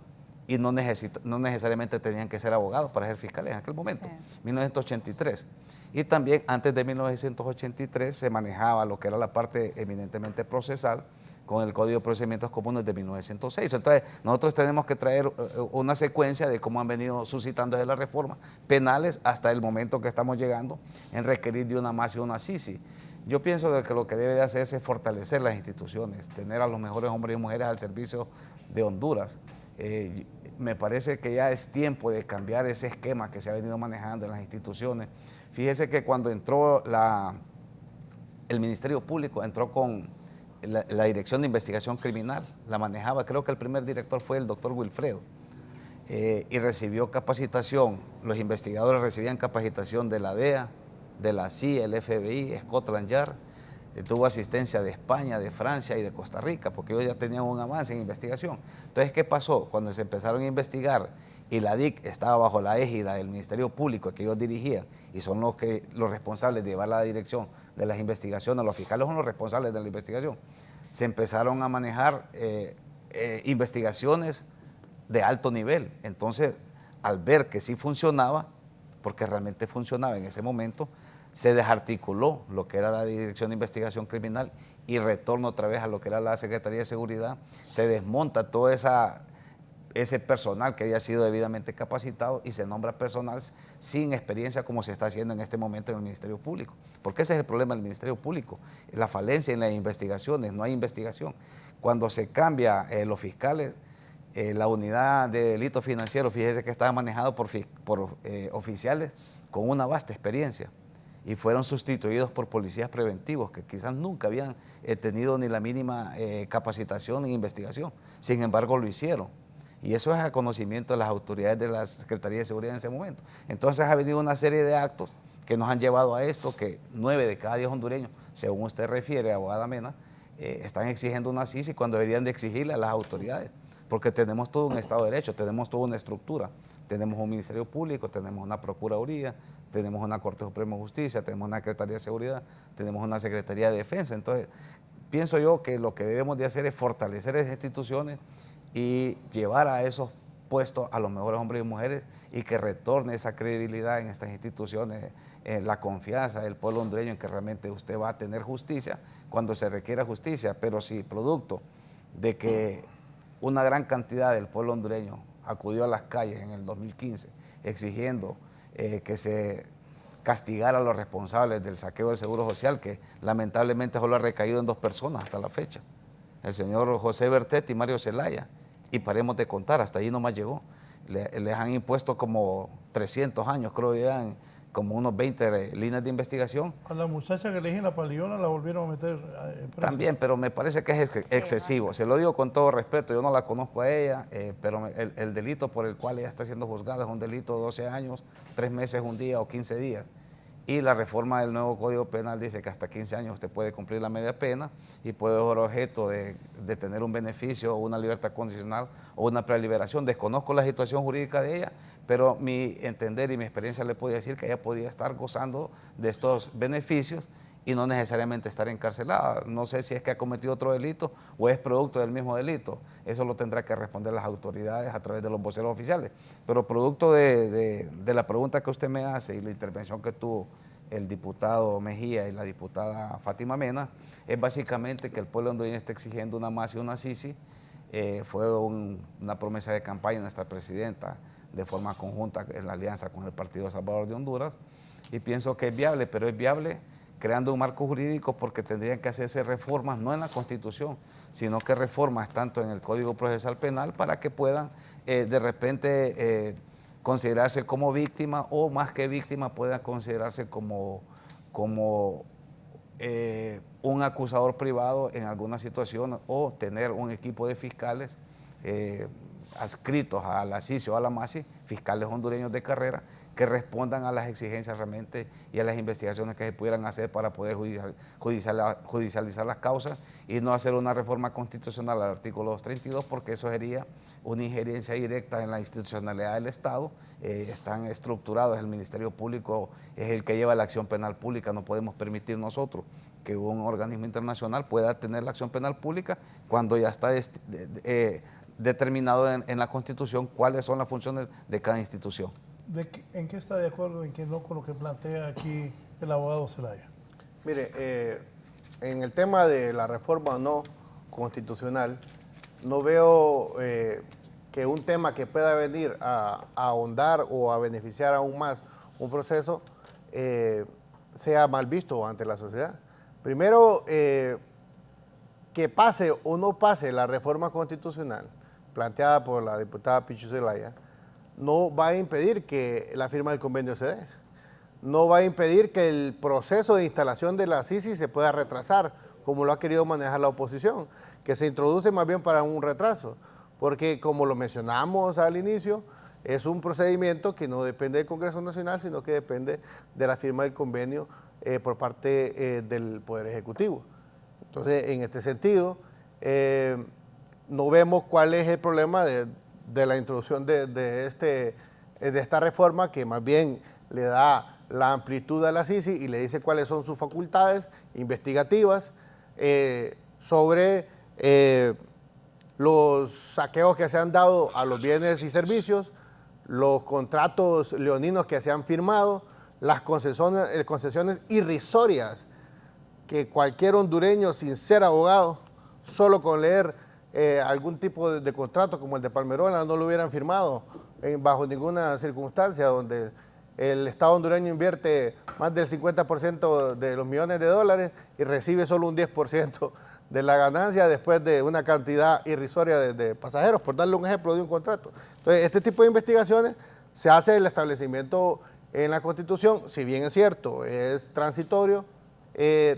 y no necesariamente tenían que ser abogados para ser fiscales en aquel momento, sí. 1983. Y también antes de 1983 se manejaba lo que era la parte eminentemente procesal con el Código de Procedimientos Comunes de 1906. Entonces, nosotros tenemos que traer una secuencia de cómo han venido suscitando desde las reformas penales hasta el momento que estamos llegando en requerir de una MASI y una CICI. Yo pienso de que lo que debe de hacerse es fortalecer las instituciones, tener a los mejores hombres y mujeres al servicio de Honduras. Me parece que ya es tiempo de cambiar ese esquema que se ha venido manejando en las instituciones. Fíjese que cuando entró el Ministerio Público, entró con la Dirección de Investigación Criminal, la manejaba, creo que el primer director fue el doctor Wilfredo, y recibió capacitación, los investigadores recibían capacitación de la DEA, de la CIA, el FBI, Scotland Yard, tuvo asistencia de España, de Francia y de Costa Rica, porque ellos ya tenían un avance en investigación. Entonces, ¿qué pasó? Cuando se empezaron a investigar y la DIC estaba bajo la égida del Ministerio Público que ellos dirigían y son los responsables de llevar la dirección de las investigaciones, los fiscales son los responsables de la investigación, se empezaron a manejar investigaciones de alto nivel. Entonces, al ver que sí funcionaba, porque realmente funcionaba en ese momento, se desarticuló lo que era la Dirección de Investigación Criminal y retorno otra vez a lo que era la Secretaría de Seguridad, se desmonta todo ese personal que haya sido debidamente capacitado y se nombra personal sin experiencia como se está haciendo en este momento en el Ministerio Público. Porque ese es el problema del Ministerio Público, la falencia en las investigaciones, no hay investigación. Cuando se cambia los fiscales, la unidad de delitos financieros, fíjese que estaba manejado por oficiales con una vasta experiencia y fueron sustituidos por policías preventivos que quizás nunca habían tenido ni la mínima capacitación en investigación. Sin embargo, lo hicieron. Y eso es a conocimiento de las autoridades de la Secretaría de Seguridad en ese momento. Entonces ha venido una serie de actos que nos han llevado a esto, que 9 de cada 10 hondureños, según usted refiere, abogada Mena, están exigiendo una CICI cuando deberían de exigirle a las autoridades, porque tenemos todo un Estado de Derecho, tenemos toda una estructura, tenemos un Ministerio Público, tenemos una Procuraduría, tenemos una Corte Suprema de Justicia, tenemos una Secretaría de Seguridad, tenemos una Secretaría de Defensa. Entonces, pienso yo que lo que debemos de hacer es fortalecer esas instituciones y llevar a esos puestos a los mejores hombres y mujeres y que retorne esa credibilidad en estas instituciones, la confianza del pueblo hondureño en que realmente usted va a tener justicia cuando se requiera justicia, pero si producto de que una gran cantidad del pueblo hondureño acudió a las calles en el 2015 exigiendo que se castigara a los responsables del saqueo del Seguro Social, que lamentablemente solo ha recaído en 2 personas hasta la fecha, el señor José Bertet y Mario Zelaya, y paremos de contar, hasta ahí nomás llegó. Les han impuesto como 300 años, creo ya, como unos 20 líneas de investigación. A la muchacha que le dije en la Paliona la volvieron a meter presa. También, pero me parece que es excesivo. Se lo digo con todo respeto, yo no la conozco a ella, pero el delito por el cual ella está siendo juzgada es un delito de 12 años, 3 meses, 1 día o 15 días. Y la reforma del nuevo Código Penal dice que hasta 15 años usted puede cumplir la media pena y puede ser objeto de tener un beneficio o una libertad condicional o una preliberación. Desconozco la situación jurídica de ella, pero mi entender y mi experiencia le puede decir que ella podría estar gozando de estos beneficios y no necesariamente estar encarcelada. No sé si es que ha cometido otro delito o es producto del mismo delito. Eso lo tendrá que responder las autoridades a través de los voceros oficiales. Pero producto de la pregunta que usted me hace y la intervención que tuvo el diputado Mejía y la diputada Fátima Mena, es básicamente que el pueblo hondureño está exigiendo una MAS y una SISI. Fue una promesa de campaña de nuestra presidenta de forma conjunta en la alianza con el Partido Salvador de Honduras, y pienso que es viable, pero es viable creando un marco jurídico, porque tendrían que hacerse reformas no en la Constitución, sino que reformas tanto en el Código Procesal Penal para que puedan de repente considerarse como víctima, o más que víctima puedan considerarse como un acusador privado en alguna situación, o tener un equipo de fiscales adscritos a la SISI o a la MASI, fiscales hondureños de carrera, que respondan a las exigencias realmente y a las investigaciones que se pudieran hacer para poder judicializar las causas, y no hacer una reforma constitucional al artículo 232, porque eso sería una injerencia directa en la institucionalidad del Estado. Están estructurados, el Ministerio Público es el que lleva la acción penal pública. No podemos permitir nosotros que un organismo internacional pueda tener la acción penal pública cuando ya está determinado en la Constitución cuáles son las funciones de cada institución. ¿En qué está de acuerdo, en qué no, con lo que plantea aquí el abogado Zelaya? Mire, en el tema de la reforma o no constitucional, no veo que un tema que pueda venir a ahondar o a beneficiar aún más un proceso sea mal visto ante la sociedad. Primero, que pase o no pase la reforma constitucional planteada por la diputada Pichu Zelaya, no va a impedir que la firma del convenio se dé. No va a impedir que el proceso de instalación de la SISI se pueda retrasar, como lo ha querido manejar la oposición, que se introduce más bien para un retraso, porque como lo mencionamos al inicio, es un procedimiento que no depende del Congreso Nacional, sino que depende de la firma del convenio por parte del Poder Ejecutivo. Entonces, en este sentido, no vemos cuál es el problema de la introducción de esta reforma, que más bien le da la amplitud a la SISI y le dice cuáles son sus facultades investigativas sobre los saqueos que se han dado a los bienes y servicios, los contratos leoninos que se han firmado, las concesiones irrisorias que cualquier hondureño sin ser abogado, solo con leer algún tipo de contrato como el de Palmerola, no lo hubieran firmado bajo ninguna circunstancia, donde el Estado hondureño invierte más del 50% de los millones de dólares y recibe solo un 10% de la ganancia después de una cantidad irrisoria de pasajeros, por darle un ejemplo de un contrato. Entonces, este tipo de investigaciones se hace el establecimiento en la Constitución, si bien es cierto, es transitorio,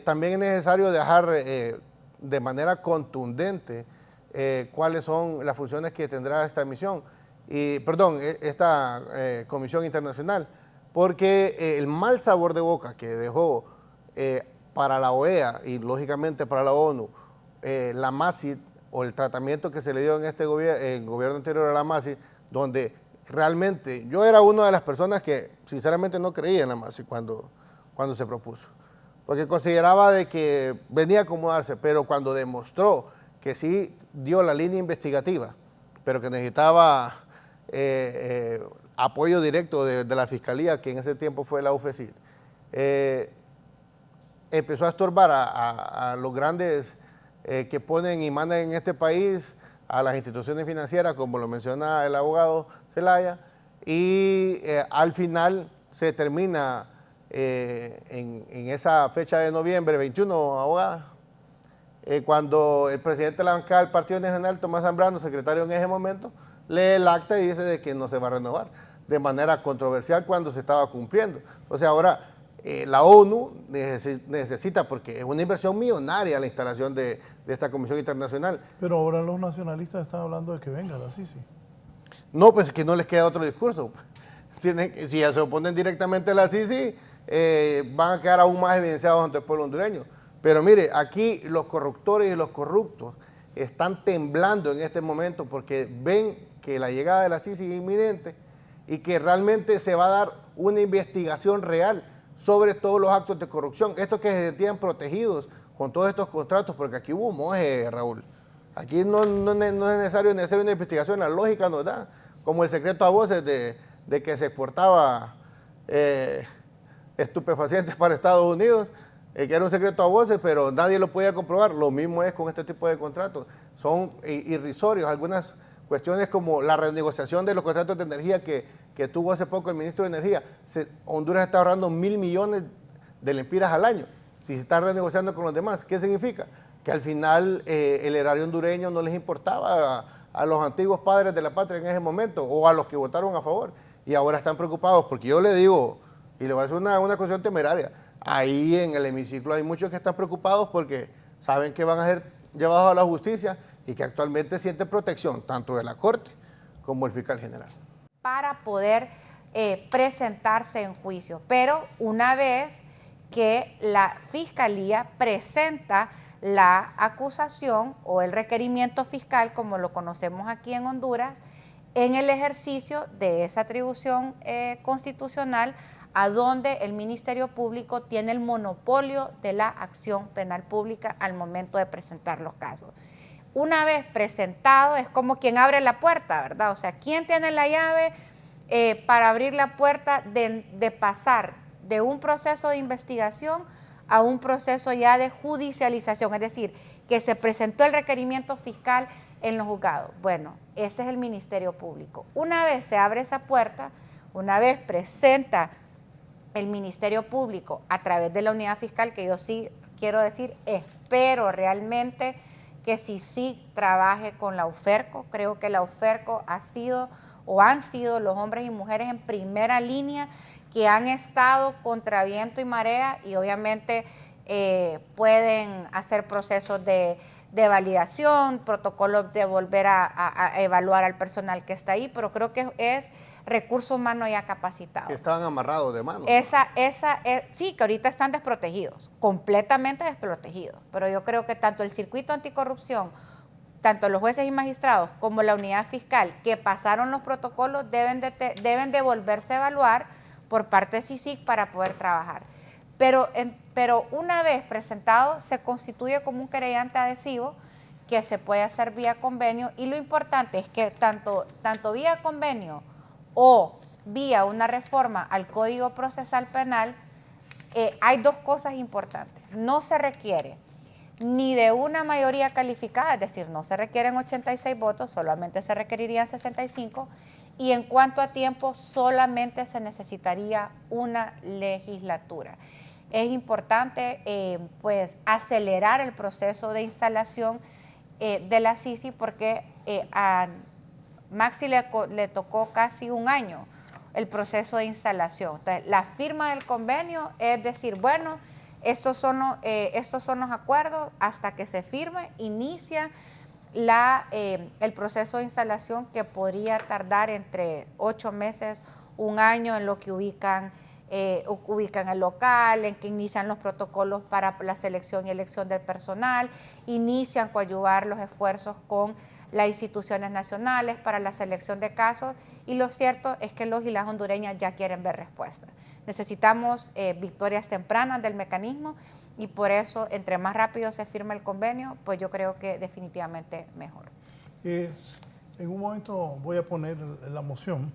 también es necesario dejar de manera contundente cuáles son las funciones que tendrá esta comisión internacional, porque el mal sabor de boca que dejó para la OEA y lógicamente para la ONU la MASI, o el tratamiento que se le dio en este gobierno anterior a la MASI, donde realmente yo era una de las personas que sinceramente no creía en la MASI cuando se propuso, porque consideraba de que venía a acomodarse, pero cuando demostró que sí dio la línea investigativa, pero que necesitaba apoyo directo de la Fiscalía, que en ese tiempo fue la UFECID, empezó a estorbar a los grandes que ponen y mandan en este país, a las instituciones financieras, como lo menciona el abogado Zelaya, y al final se termina en esa fecha de noviembre 21, abogada, cuando el presidente de la bancada del Partido Nacional, Tomás Zambrano, secretario en ese momento, lee el acta y dice de que no se va a renovar, de manera controversial cuando se estaba cumpliendo. O sea, ahora la ONU necesita, porque es una inversión millonaria la instalación de esta Comisión Internacional. Pero ahora los nacionalistas están hablando de que venga la Sisi. No, pues es que no les queda otro discurso. Si ya se oponen directamente a la Sisi, van a quedar aún más evidenciados ante el pueblo hondureño. Pero mire, aquí los corruptores y los corruptos están temblando en este momento porque ven que la llegada de la Sisi es inminente y que realmente se va a dar una investigación real sobre todos los actos de corrupción. Estos que se sentían protegidos con todos estos contratos, porque aquí hubo moje, Raúl. Aquí no es necesario una investigación, la lógica nos da, como el secreto a voces de que se exportaba estupefacientes para Estados Unidos, que era un secreto a voces, pero nadie lo podía comprobar. Lo mismo es con este tipo de contratos. Son irrisorios. Algunas cuestiones como la renegociación de los contratos de energía que tuvo hace poco el ministro de Energía. Honduras está ahorrando 1.000 millones de lempiras al año. Si se está renegociando con los demás, ¿qué significa? Que al final el erario hondureño no les importaba a los antiguos padres de la patria en ese momento o a los que votaron a favor. Y ahora están preocupados porque yo le digo, y le voy a hacer una cuestión temeraria, ahí en el hemiciclo hay muchos que están preocupados porque saben que van a ser llevados a la justicia y que actualmente sienten protección tanto de la Corte como el fiscal general. Para poder presentarse en juicio, pero una vez que la Fiscalía presenta la acusación o el requerimiento fiscal, como lo conocemos aquí en Honduras, en el ejercicio de esa atribución constitucional, a donde el Ministerio Público tiene el monopolio de la acción penal pública al momento de presentar los casos. Una vez presentado, es como quien abre la puerta, ¿verdad? O sea, ¿quién tiene la llave para abrir la puerta de pasar de un proceso de investigación a un proceso ya de judicialización? Es decir, que se presentó el requerimiento fiscal en los juzgados. Bueno, ese es el Ministerio Público. Una vez se abre esa puerta, una vez presenta el Ministerio Público a través de la unidad fiscal, que yo sí quiero decir, espero realmente que sí trabaje con la UFERCO. Creo que la UFERCO ha sido o han sido los hombres y mujeres en primera línea que han estado contra viento y marea y obviamente pueden hacer procesos de validación, protocolos de volver a evaluar al personal que está ahí, pero creo que es recurso humano ya capacitado. Que estaban amarrados de mano. Sí, que ahorita están desprotegidos, completamente desprotegidos, pero yo creo que tanto el circuito anticorrupción, tanto los jueces y magistrados como la unidad fiscal que pasaron los protocolos deben de volverse a evaluar por parte de CICIG para poder trabajar. Pero una vez presentado se constituye como un querellante adhesivo que se puede hacer vía convenio y lo importante es que tanto vía convenio o vía una reforma al Código Procesal Penal hay dos cosas importantes. No se requiere ni de una mayoría calificada, es decir, no se requieren 86 votos, solamente se requerirían 65 y en cuanto a tiempo solamente se necesitaría una legislatura. Es importante pues acelerar el proceso de instalación de la Sisi porque a Maxi le tocó casi un año el proceso de instalación. Entonces, la firma del convenio es decir, bueno, estos son los acuerdos, hasta que se firme, inicia el proceso de instalación que podría tardar entre 8 meses, un año en lo que ubican el local, en que inician los protocolos para la selección y elección del personal, inician coadyuvar los esfuerzos con las instituciones nacionales para la selección de casos y lo cierto es que los y las hondureñas ya quieren ver respuestas. Necesitamos victorias tempranas del mecanismo y por eso entre más rápido se firme el convenio, pues yo creo que definitivamente mejor. En un momento voy a poner la moción.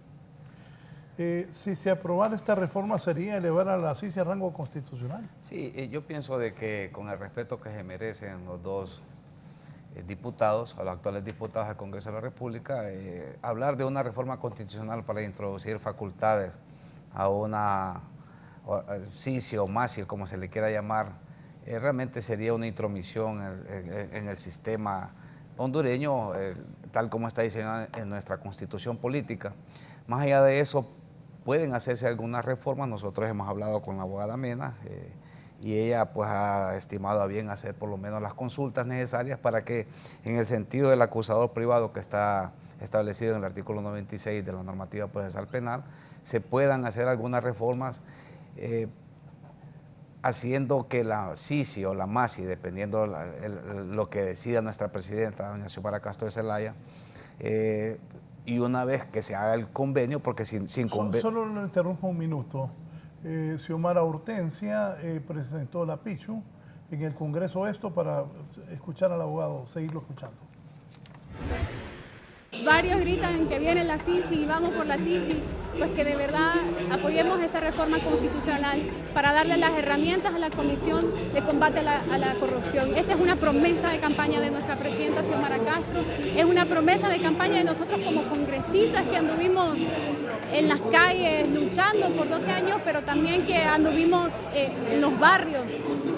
Si se aprobara esta reforma, ¿sería elevar a la CICI a rango constitucional? Sí, yo pienso de que con el respeto que se merecen los dos diputados, a los actuales diputados del Congreso de la República, hablar de una reforma constitucional para introducir facultades a una CICI o MACI, como se le quiera llamar, realmente sería una intromisión en el sistema hondureño, tal como está diseñado en nuestra Constitución política. Más allá de eso, pueden hacerse algunas reformas. Nosotros hemos hablado con la abogada Mena y ella pues ha estimado a bien hacer por lo menos las consultas necesarias para que en el sentido del acusador privado que está establecido en el artículo 96 de la normativa procesal penal, se puedan hacer algunas reformas haciendo que la CICI o la MACI, dependiendo lo que decida nuestra presidenta, doña Xiomara Castro de Zelaya, y una vez que se haga el convenio, porque sin convenio... Solo le interrumpo un minuto. Xiomara Hortensia presentó la PICHU en el Congreso esto para escuchar al abogado, seguirlo escuchando. Varios gritan que viene la CICI y vamos por la CICI, pues que de verdad apoyemos esta reforma constitucional para darle las herramientas a la Comisión de Combate a la Corrupción. Esa es una promesa de campaña de nuestra presidenta Xiomara Castro, es una promesa de campaña de nosotros como congresistas que anduvimos en las calles luchando por 12 años, pero también que anduvimos en los barrios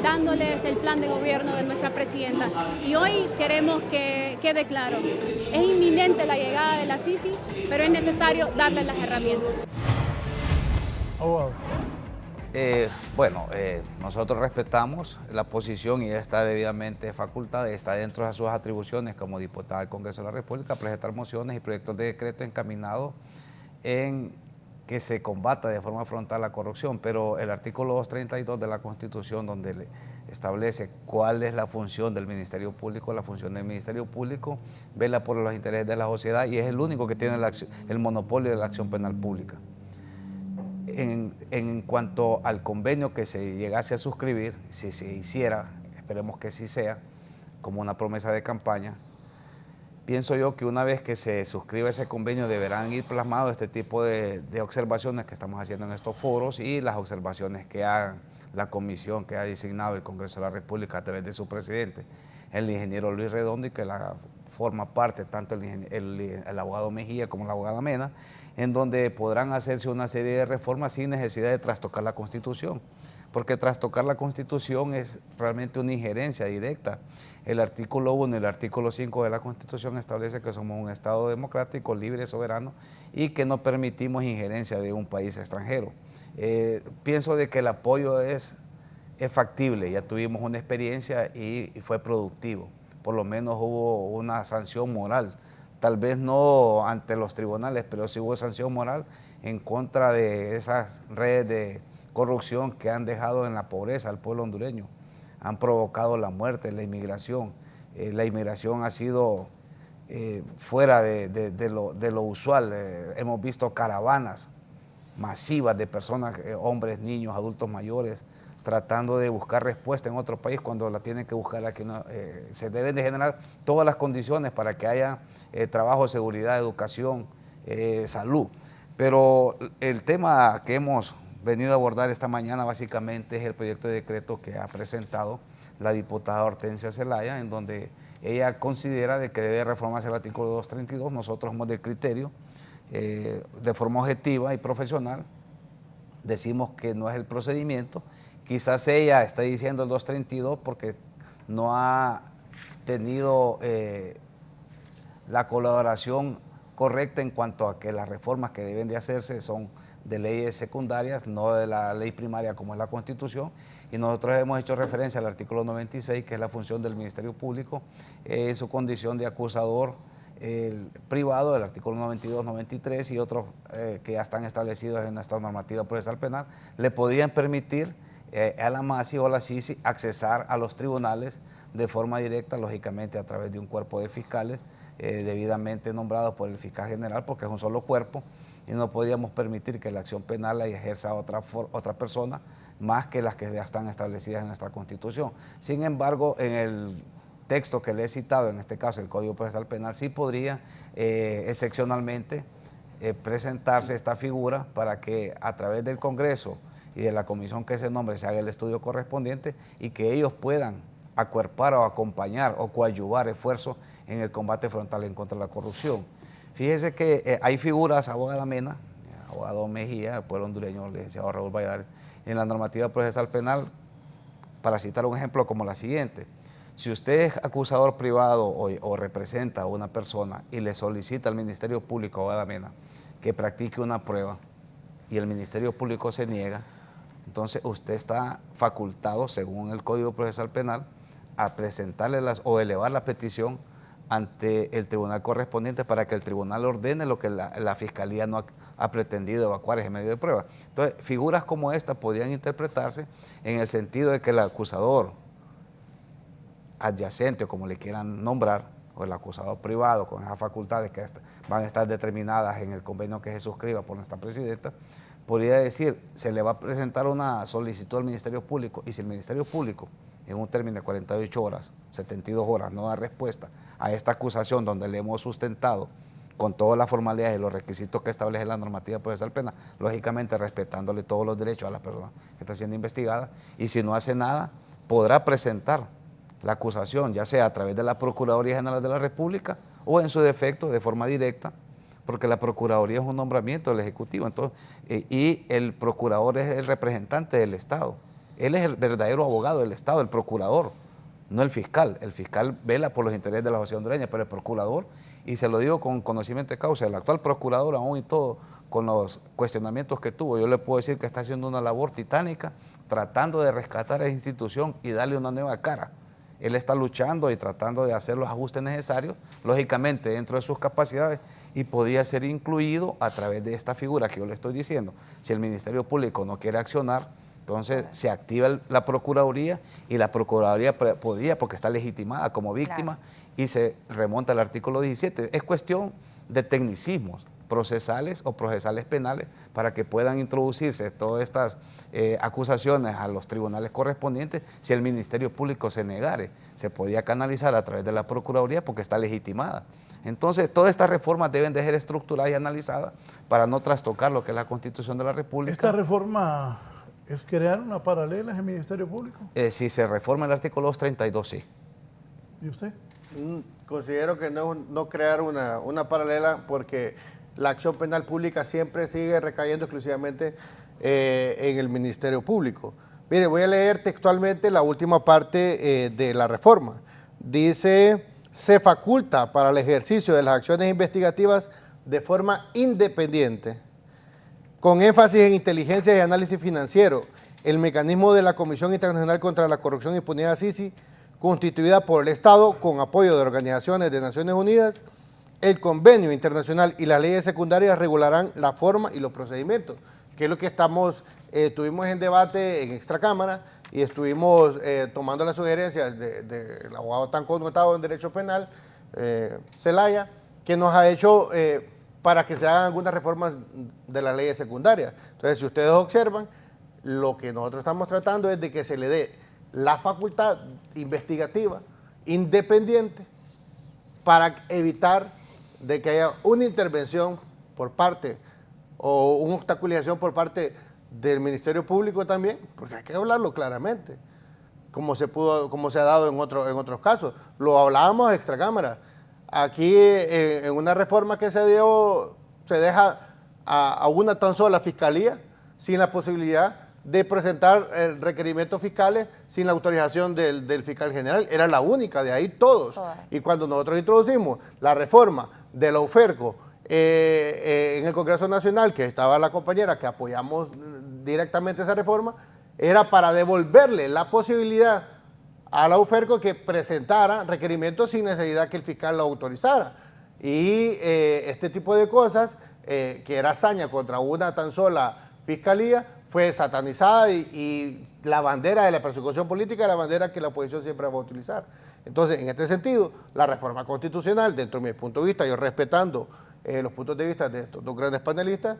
dándoles el plan de gobierno de nuestra presidenta. Y hoy queremos que quede claro, es inminente la llegada de la CICI, pero es necesario darle las herramientas. Nosotros respetamos la posición y está debidamente facultada, está dentro de sus atribuciones como diputada del Congreso de la República presentar mociones y proyectos de decreto encaminados en que se combata de forma frontal la corrupción, pero el artículo 232 de la Constitución, donde establece cuál es la función del Ministerio Público, la función del Ministerio Público vela por los intereses de la sociedad y es el único que tiene el monopolio de la acción penal pública. En cuanto al convenio que se llegase a suscribir, si se hiciera, esperemos que sí sea, como una promesa de campaña, pienso yo que una vez que se suscriba ese convenio deberán ir plasmados este tipo de observaciones que estamos haciendo en estos foros y las observaciones que hagan la comisión que ha designado el Congreso de la República a través de su presidente, el ingeniero Luis Redondo, y que forma parte tanto el abogado Mejía como la abogada Mena, en donde podrán hacerse una serie de reformas sin necesidad de trastocar la Constitución, porque trastocar la Constitución es realmente una injerencia directa. El artículo 1 y el artículo 5 de la Constitución establece que somos un Estado democrático, libre, soberano y que no permitimos injerencia de un país extranjero. Pienso de que el apoyo es factible, ya tuvimos una experiencia y fue productivo, por lo menos hubo una sanción moral, tal vez no ante los tribunales, pero sí hubo sanción moral en contra de esas redes de corrupción que han dejado en la pobreza al pueblo hondureño, han provocado la muerte, la inmigración. La inmigración ha sido fuera de lo usual, hemos visto caravanas masivas de personas, hombres, niños, adultos mayores, tratando de buscar respuesta en otro país cuando la tienen que buscar aquí. Se deben de generar todas las condiciones para que haya trabajo, seguridad, educación, salud. Pero el tema que hemos venido a abordar esta mañana básicamente es el proyecto de decreto que ha presentado la diputada Hortensia Zelaya, en donde ella considera de que debe reformarse el artículo 232. Nosotros somos del criterio, de forma objetiva y profesional, decimos que no es el procedimiento. Quizás ella está diciendo el 232 porque no ha tenido la colaboración correcta en cuanto a que las reformas que deben de hacerse son de leyes secundarias, no de la ley primaria como es la Constitución, y nosotros hemos hecho referencia al artículo 96, que es la función del Ministerio Público, en su condición de acusador privado, del artículo 92, 93 y otros que ya están establecidos en nuestra normativa procesal penal, le podrían permitir a la MACI o la CICI accesar a los tribunales de forma directa, lógicamente a través de un cuerpo de fiscales debidamente nombrados por el fiscal general, porque es un solo cuerpo, y no podríamos permitir que la acción penal la ejerza otra persona más que las que ya están establecidas en nuestra Constitución. Sin embargo, en el texto que le he citado, en este caso el Código Procesal Penal, sí podría excepcionalmente presentarse esta figura para que a través del Congreso y de la comisión que se nombre se haga el estudio correspondiente y que ellos puedan acuerpar o acompañar o coadyuvar esfuerzos en el combate frontal en contra de la corrupción. Fíjese que hay figuras, abogada Mena, abogado Mejía, el pueblo hondureño, el licenciado Raúl Valladares, en la normativa procesal penal, para citar un ejemplo como la siguiente: si usted es acusador privado o representa a una persona y le solicita al Ministerio Público, abogada Mena, que practique una prueba y el Ministerio Público se niega, entonces usted está facultado, según el Código Procesal Penal, a presentarle o elevar la petición ante el tribunal correspondiente para que el tribunal ordene lo que la Fiscalía no ha pretendido evacuar ese medio de prueba. Entonces, figuras como esta podrían interpretarse en el sentido de que el acusador adyacente, o como le quieran nombrar, o el acusador privado con esas facultades que van a estar determinadas en el convenio que se suscriba por nuestra presidenta, podría decir, se le va a presentar una solicitud al Ministerio Público, y si el Ministerio Público en un término de 48 horas, 72 horas, no da respuesta a esta acusación donde le hemos sustentado con todas las formalidades y los requisitos que establece la normativa procesal penal, lógicamente respetándole todos los derechos a la persona que está siendo investigada, y si no hace nada, podrá presentar la acusación, ya sea a través de la Procuraduría General de la República o en su defecto de forma directa, porque la Procuraduría es un nombramiento del Ejecutivo, entonces, y el procurador es el representante del Estado. Él es el verdadero abogado del Estado, el procurador, no el fiscal. El fiscal vela por los intereses de la sociedad hondureña, pero el procurador, y se lo digo con conocimiento de causa, el actual procurador, aún y todo, con los cuestionamientos que tuvo, yo le puedo decir que está haciendo una labor titánica, tratando de rescatar a esa institución y darle una nueva cara. Él está luchando y tratando de hacer los ajustes necesarios, lógicamente dentro de sus capacidades, y podría ser incluido a través de esta figura que yo le estoy diciendo. Si el Ministerio Público no quiere accionar, entonces se activa la Procuraduría, y la Procuraduría podría, porque está legitimada como víctima, claro, y se remonta al artículo 17. Es cuestión de tecnicismos procesales o procesales penales para que puedan introducirse todas estas acusaciones a los tribunales correspondientes. Si el Ministerio Público se negare, se podría canalizar a través de la Procuraduría porque está legitimada. Entonces, todas estas reformas deben de ser estructuradas y analizadas para no trastocar lo que es la Constitución de la República. ¿Esta reforma es crear una paralela en el Ministerio Público? Si se reforma el artículo 232, sí. ¿Y usted? Considero que no crear una paralela, porque la acción penal pública siempre sigue recayendo exclusivamente en el Ministerio Público. Mire, voy a leer textualmente la última parte de la reforma. Dice: se faculta para el ejercicio de las acciones investigativas de forma independiente, con énfasis en inteligencia y análisis financiero, el mecanismo de la Comisión Internacional contra la Corrupción e Impunidad, CICI, constituida por el Estado con apoyo de organizaciones de Naciones Unidas. El convenio internacional y las leyes secundarias regularán la forma y los procedimientos, que es lo que estuvimos en debate en Extracámara, y estuvimos tomando las sugerencias del abogado tan connotado en Derecho Penal, Zelaya, que nos ha hecho para que se hagan algunas reformas de las leyes secundarias. Entonces, si ustedes observan, lo que nosotros estamos tratando es de que se le dé la facultad investigativa independiente para evitar de que haya una intervención por parte o una obstaculización por parte del Ministerio Público también, porque hay que hablarlo claramente, como se ha dado en otros casos. Lo hablábamos en Extracámara. Aquí en una reforma que se dio, se deja a una tan sola fiscalía sin la posibilidad de presentar requerimientos fiscales sin la autorización del fiscal general. Era la única, de ahí todos. Y cuando nosotros introducimos la reforma de la UFERCO en el Congreso Nacional, que estaba la compañera que apoyamos directamente esa reforma, era para devolverle la posibilidad a la UFERCO que presentara requerimientos sin necesidad que el fiscal lo autorizara. Y este tipo de cosas, que era hazaña contra una tan sola fiscalía, fue satanizada, y la bandera de la persecución política es la bandera que la oposición siempre va a utilizar. Entonces, en este sentido, la reforma constitucional, dentro de mi punto de vista, yo respetando los puntos de vista de estos dos grandes panelistas,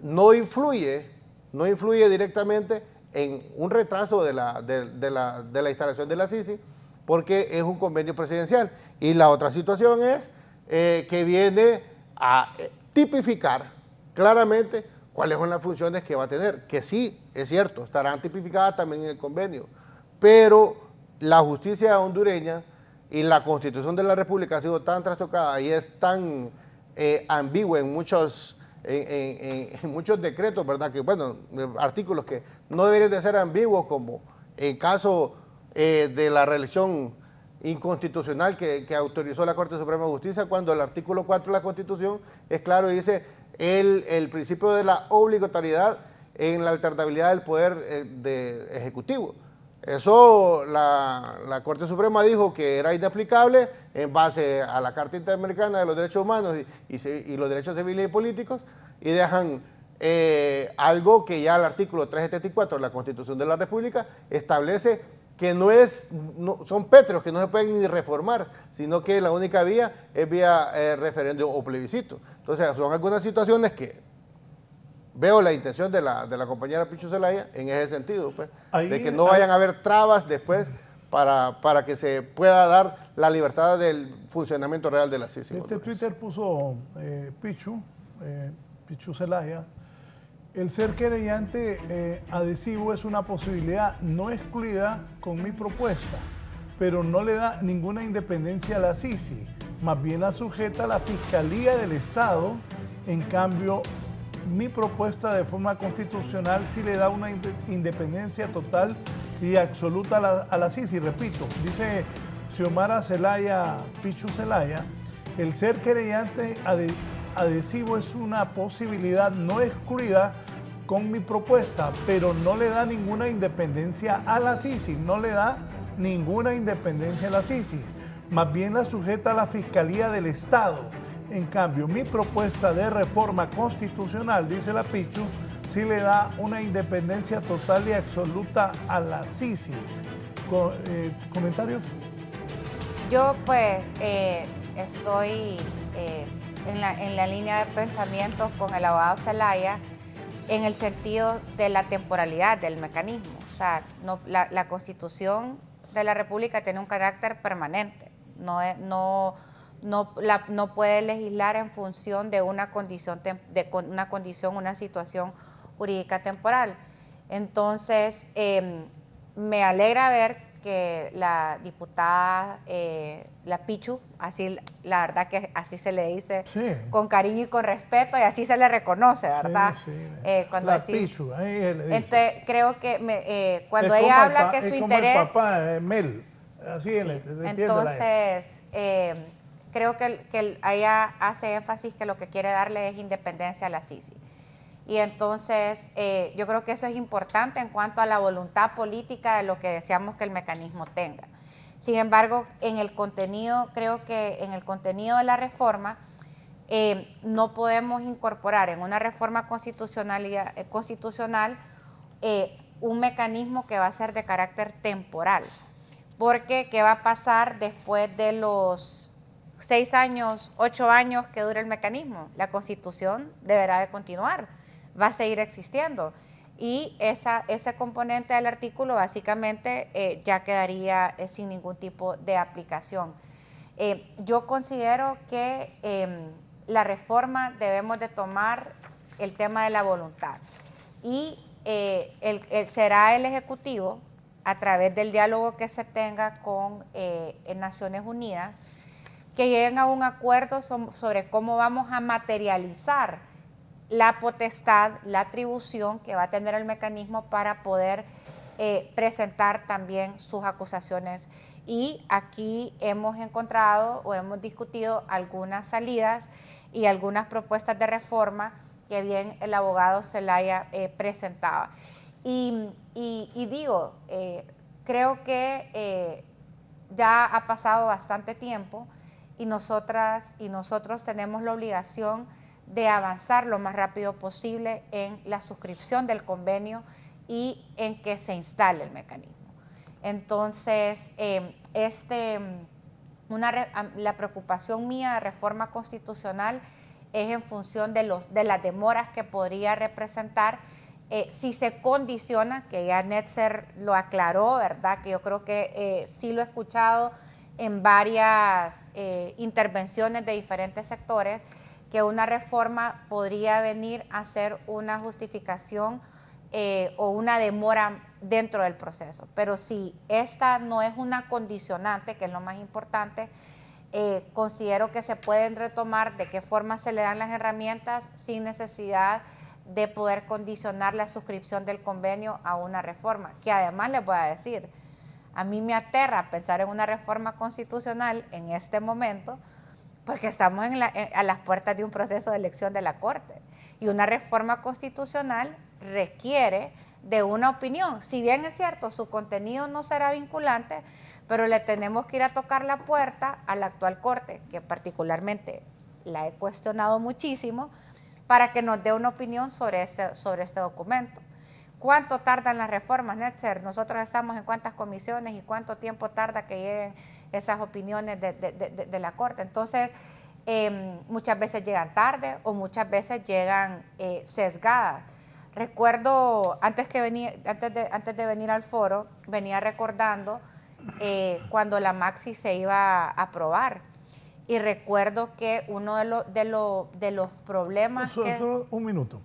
no influye directamente en un retraso de la instalación de la CICI, porque es un convenio presidencial. Y la otra situación es que viene a tipificar claramente cuáles son las funciones que va a tener, que sí, es cierto, estarán tipificadas también en el convenio, pero la justicia hondureña y la Constitución de la República ha sido tan trastocada y es tan ambigua en muchos decretos, ¿verdad? Que, bueno, artículos que no deberían de ser ambiguos, como en caso de la reelección inconstitucional que autorizó la Corte Suprema de Justicia, cuando el artículo 4 de la Constitución es claro y dice el principio de la obligatoriedad en la alternabilidad del poder ejecutivo. Eso la Corte Suprema dijo que era inaplicable en base a la Carta Interamericana de los Derechos Humanos y los Derechos Civiles y Políticos, y dejan algo que ya el artículo 374 de la Constitución de la República establece que son pétreos, que no se pueden ni reformar, sino que la única vía es vía referéndum o plebiscito. Entonces, son algunas situaciones que veo la intención de la compañera Pichu Zelaya en ese sentido, pues, de que no vayan a haber trabas después para que se pueda dar la libertad del funcionamiento real de la CICI. Twitter puso Pichu Zelaya: el ser querellante adhesivo es una posibilidad no excluida con mi propuesta, pero no le da ninguna independencia a la CICI, más bien la sujeta a la Fiscalía del Estado. En cambio, mi propuesta de forma constitucional sí le da una independencia total y absoluta a la CICI. Repito, dice Xiomara Zelaya, Pichu Zelaya: el ser querellante adhesivo es una posibilidad no excluida con mi propuesta, pero no le da ninguna independencia a la CICI, no le da ninguna independencia a la CICI, más bien la sujeta a la Fiscalía del Estado. En cambio, mi propuesta de reforma constitucional, dice la Pichu, sí le da una independencia total y absoluta a la CICI. ¿Comentarios? Yo pues estoy en la línea de pensamiento con el abogado Zelaya en el sentido de la temporalidad del mecanismo. O sea, la Constitución de la República tiene un carácter permanente, no puede legislar en función de una situación jurídica temporal. Entonces, me alegra ver que la diputada, la Pichu, así, la verdad que así se le dice, sí, con cariño y con respeto, y así se le reconoce, ¿verdad? Sí, sí. Cuando la Pichu, ahí le dice. Entonces, creo que cuando ella habla que su interés... Es como el papá, Mel, así sí, entonces, creo que ella hace énfasis que lo que quiere darle es independencia a la CICI. Y entonces yo creo que eso es importante en cuanto a la voluntad política de lo que deseamos que el mecanismo tenga. Sin embargo, en el contenido, creo que en el contenido de la reforma no podemos incorporar en una reforma constitucional un mecanismo que va a ser de carácter temporal. Porque ¿qué va a pasar después de los 6 años, 8 años que dure el mecanismo? La Constitución deberá de continuar, va a seguir existiendo, y ese componente del artículo básicamente ya quedaría sin ningún tipo de aplicación. Yo considero que la reforma debemos de tomar el tema de la voluntad, y será el Ejecutivo, a través del diálogo que se tenga con Naciones Unidas, que lleguen a un acuerdo sobre cómo vamos a materializar la potestad, la atribución que va a tener el mecanismo para poder presentar también sus acusaciones. Y aquí hemos encontrado o hemos discutido algunas salidas y algunas propuestas de reforma que bien el abogado Zelaya presentaba. Y digo, creo que ya ha pasado bastante tiempo y nosotras y nosotros tenemos la obligación de avanzar lo más rápido posible en la suscripción del convenio y en que se instale el mecanismo. Entonces, la preocupación mía de reforma constitucional es en función de las demoras que podría representar si se condiciona, que ya Netzer lo aclaró, ¿verdad? Que yo creo que sí lo he escuchado en varias intervenciones de diferentes sectores, que una reforma podría venir a ser una justificación o una demora dentro del proceso. Pero si esta no es una condicionante, que es lo más importante, considero que se pueden retomar de qué forma se le dan las herramientas sin necesidad de poder condicionar la suscripción del convenio a una reforma, que además les voy a decir, a mí me aterra pensar en una reforma constitucional en este momento, porque estamos a las puertas de un proceso de elección de la Corte, y una reforma constitucional requiere de una opinión. Si bien es cierto, su contenido no será vinculante, pero le tenemos que ir a tocar la puerta a la actual Corte, que particularmente la he cuestionado muchísimo, para que nos dé una opinión sobre este documento. ¿Cuánto tardan las reformas, Netzer? Nosotros estamos en cuántas comisiones y cuánto tiempo tarda que lleguen esas opiniones de la Corte. Entonces, muchas veces llegan tarde o muchas veces llegan sesgadas. Recuerdo, antes de venir al foro, venía recordando cuando la Maxi se iba a aprobar. Y recuerdo que uno de los problemas Solo un minuto.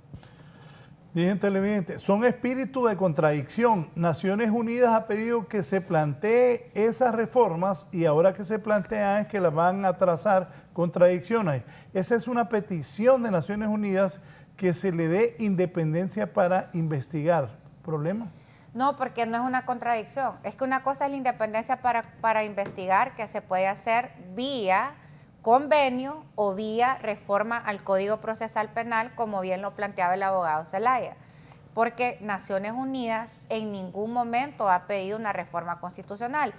Dije televidente, son espíritus de contradicción. Naciones Unidas ha pedido que se plantee esas reformas y ahora que se plantean es que las van a trazar contradicciones. Esa es una petición de Naciones Unidas, que se le dé independencia para investigar. ¿Problema? No, porque no es una contradicción. Es que una cosa es la independencia para investigar, que se puede hacer vía convenio o vía reforma al Código Procesal Penal, como bien lo planteaba el abogado Zelaya, porque Naciones Unidas en ningún momento ha pedido una reforma constitucional.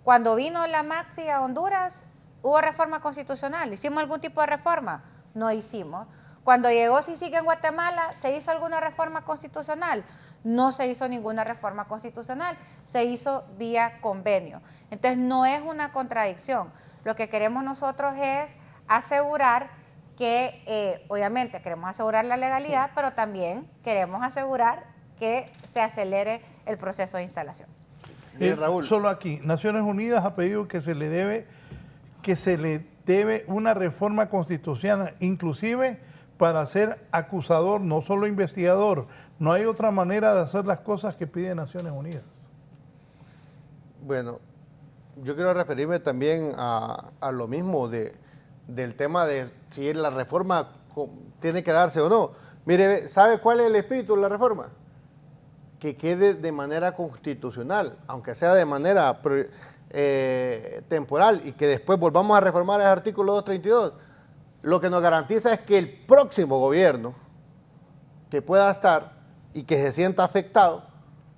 Cuando vino la Maxi a Honduras, ¿hubo reforma constitucional? ¿Hicimos algún tipo de reforma? No hicimos. Cuando llegó CICIG en Guatemala, ¿se hizo alguna reforma constitucional? No se hizo ninguna reforma constitucional, se hizo vía convenio. Entonces no es una contradicción. Lo que queremos nosotros es asegurar que, obviamente queremos asegurar la legalidad, pero también queremos asegurar que se acelere el proceso de instalación. Raúl. Solo aquí, Naciones Unidas ha pedido que se le debe una reforma constitucional, inclusive para ser acusador, no solo investigador. No hay otra manera de hacer las cosas que pide Naciones Unidas. Bueno, yo quiero referirme también a lo mismo del tema de si la reforma tiene que darse o no. Mire, ¿sabe cuál es el espíritu de la reforma? Que quede de manera constitucional, aunque sea de manera temporal, y que después volvamos a reformar el artículo 232. Lo que nos garantiza es que el próximo gobierno que pueda estar y que se sienta afectado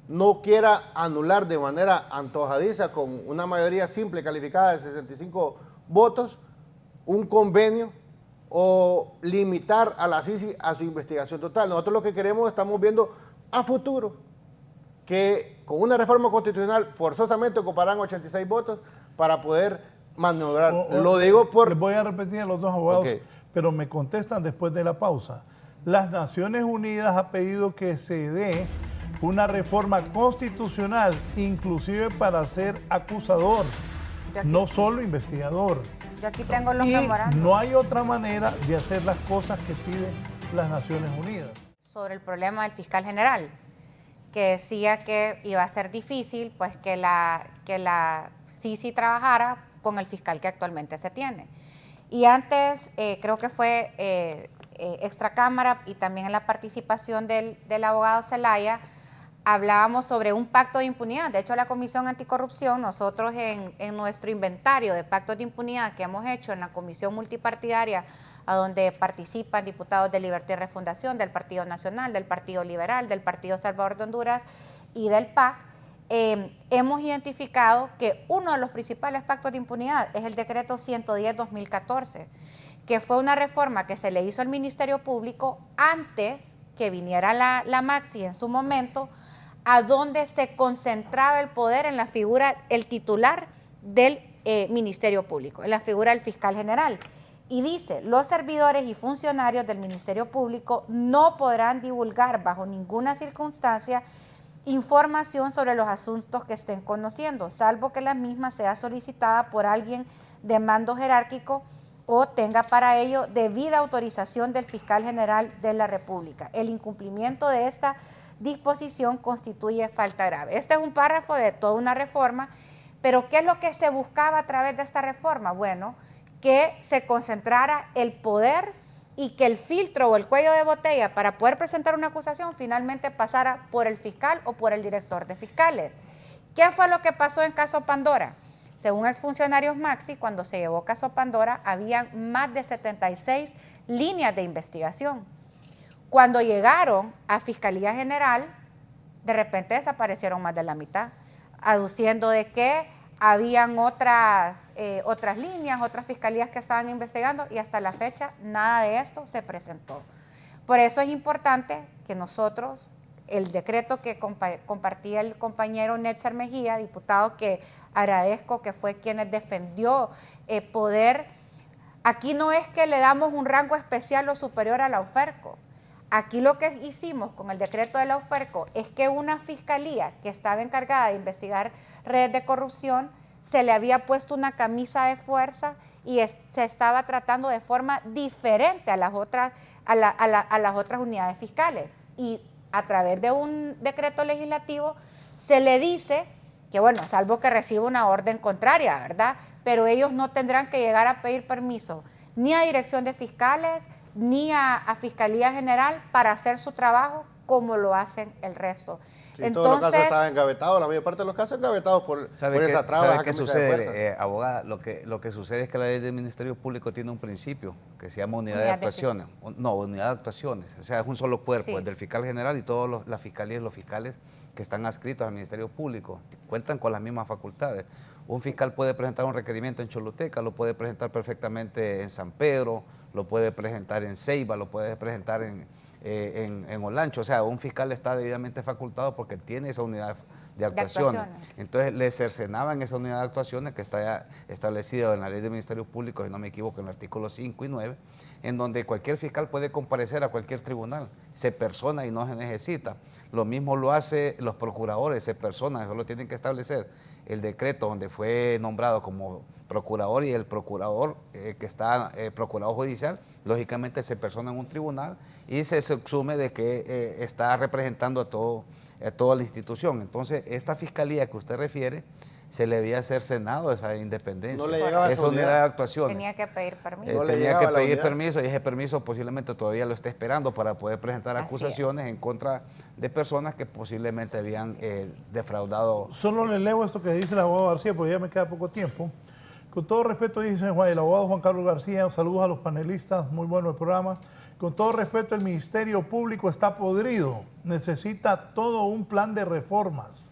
no quiera anular de manera antojadiza con una mayoría simple calificada de 65 votos un convenio o limitar a la CICI a su investigación total. Nosotros lo que queremos, estamos viendo a futuro, que con una reforma constitucional forzosamente ocuparán 86 votos para poder maniobrar. Lo digo por... Les voy a repetir a los dos abogados, Okay, pero me contestan después de la pausa. Las Naciones Unidas ha pedido que se dé una reforma constitucional, inclusive para ser acusador, no solo investigador. Yo aquí tengo los Y memorandos. no hay otra manera de hacer las cosas que piden las Naciones Unidas. Sobre el problema del fiscal general, que decía que iba a ser difícil pues que la CICI trabajara con el fiscal que actualmente se tiene. Y antes, creo que fue extracámara y también en la participación del abogado Zelaya, hablábamos sobre un pacto de impunidad. De hecho, la Comisión Anticorrupción, nosotros en nuestro inventario de pactos de impunidad que hemos hecho en la Comisión Multipartidaria, a donde participan diputados de Libertad y Refundación, del Partido Nacional, del Partido Liberal, del Partido Salvador de Honduras y del PAC, hemos identificado que uno de los principales pactos de impunidad es el decreto 110-2014, que fue una reforma que se le hizo al Ministerio Público antes que viniera la Maxi en su momento, a donde se concentraba el poder en la figura, el titular del Ministerio Público, en la figura del fiscal general. Y dice, los servidores y funcionarios del Ministerio Público no podrán divulgar bajo ninguna circunstancia información sobre los asuntos que estén conociendo, salvo que la misma sea solicitada por alguien de mando jerárquico o tenga para ello debida autorización del fiscal general de la República. El incumplimiento de esta disposición constituye falta grave. Este es un párrafo de toda una reforma, pero ¿qué es lo que se buscaba a través de esta reforma? Bueno, que se concentrara el poder y que el filtro o el cuello de botella para poder presentar una acusación finalmente pasara por el fiscal o por el director de fiscales. ¿Qué fue lo que pasó en caso Pandora? Según exfuncionarios Maxi, cuando se llevó caso Pandora, habían más de 76 líneas de investigación. Cuando llegaron a Fiscalía General, de repente desaparecieron más de la mitad, aduciendo de que habían otras líneas, otras fiscalías que estaban investigando, y hasta la fecha nada de esto se presentó. Por eso es importante que nosotros, el decreto que compartía el compañero Netzer Mejía, diputado que agradezco que fue quien defendió poder, aquí no es que le damos un rango especial o superior a la UFERCO. Aquí lo que hicimos con el decreto de la UFERCO es que una fiscalía que estaba encargada de investigar redes de corrupción se le había puesto una camisa de fuerza y se estaba tratando de forma diferente a las otras unidades fiscales. Y a través de un decreto legislativo se le dice que, bueno, salvo que reciba una orden contraria, ¿verdad? Pero ellos no tendrán que llegar a pedir permiso ni a Dirección de Fiscales ni a Fiscalía General para hacer su trabajo como lo hacen el resto. Sí, entonces, todos los casos estaban engavetados, la mayor parte de los casos engavetados por esa traba. ¿Sabe qué sucede, abogada? Lo que sucede es que la ley del Ministerio Público tiene un principio que se llama unidad de actuaciones. Unidad de actuaciones. O sea, es un solo cuerpo, sí, el del fiscal general y todas las fiscalías y los fiscales que están adscritos al Ministerio Público. Cuentan con las mismas facultades. Un fiscal puede presentar un requerimiento en Choluteca, lo puede presentar perfectamente en San Pedro, lo puede presentar en Ceiba, lo puede presentar en Olancho. O sea, un fiscal está debidamente facultado porque tiene esa unidad de actuaciones. Entonces le cercenaban esa unidad de actuaciones que está establecida en la ley del Ministerio Público, si no me equivoco, en el artículo 5 y 9, en donde cualquier fiscal puede comparecer a cualquier tribunal, se persona y no se necesita. Lo mismo lo hace los procuradores, se personan, solo tienen que establecer el decreto donde fue nombrado como procurador, y el procurador que está procurador judicial, lógicamente se persona en un tribunal y se subsume de que está representando a toda la institución. Entonces, esta fiscalía que usted refiere, se le había cercenado esa independencia, no le llegaba esa unidad de actuación. Tenía que pedir permiso. Tenía que pedir permiso, y ese permiso posiblemente todavía lo está esperando para poder presentar acusaciones en contra de personas que posiblemente habían defraudado. Solo le leo esto que dice el abogado García, porque ya me queda poco tiempo. Con todo respeto, dice el abogado Juan Carlos García, saludos a los panelistas, muy bueno el programa. Con todo respeto, el Ministerio Público está podrido, necesita todo un plan de reformas.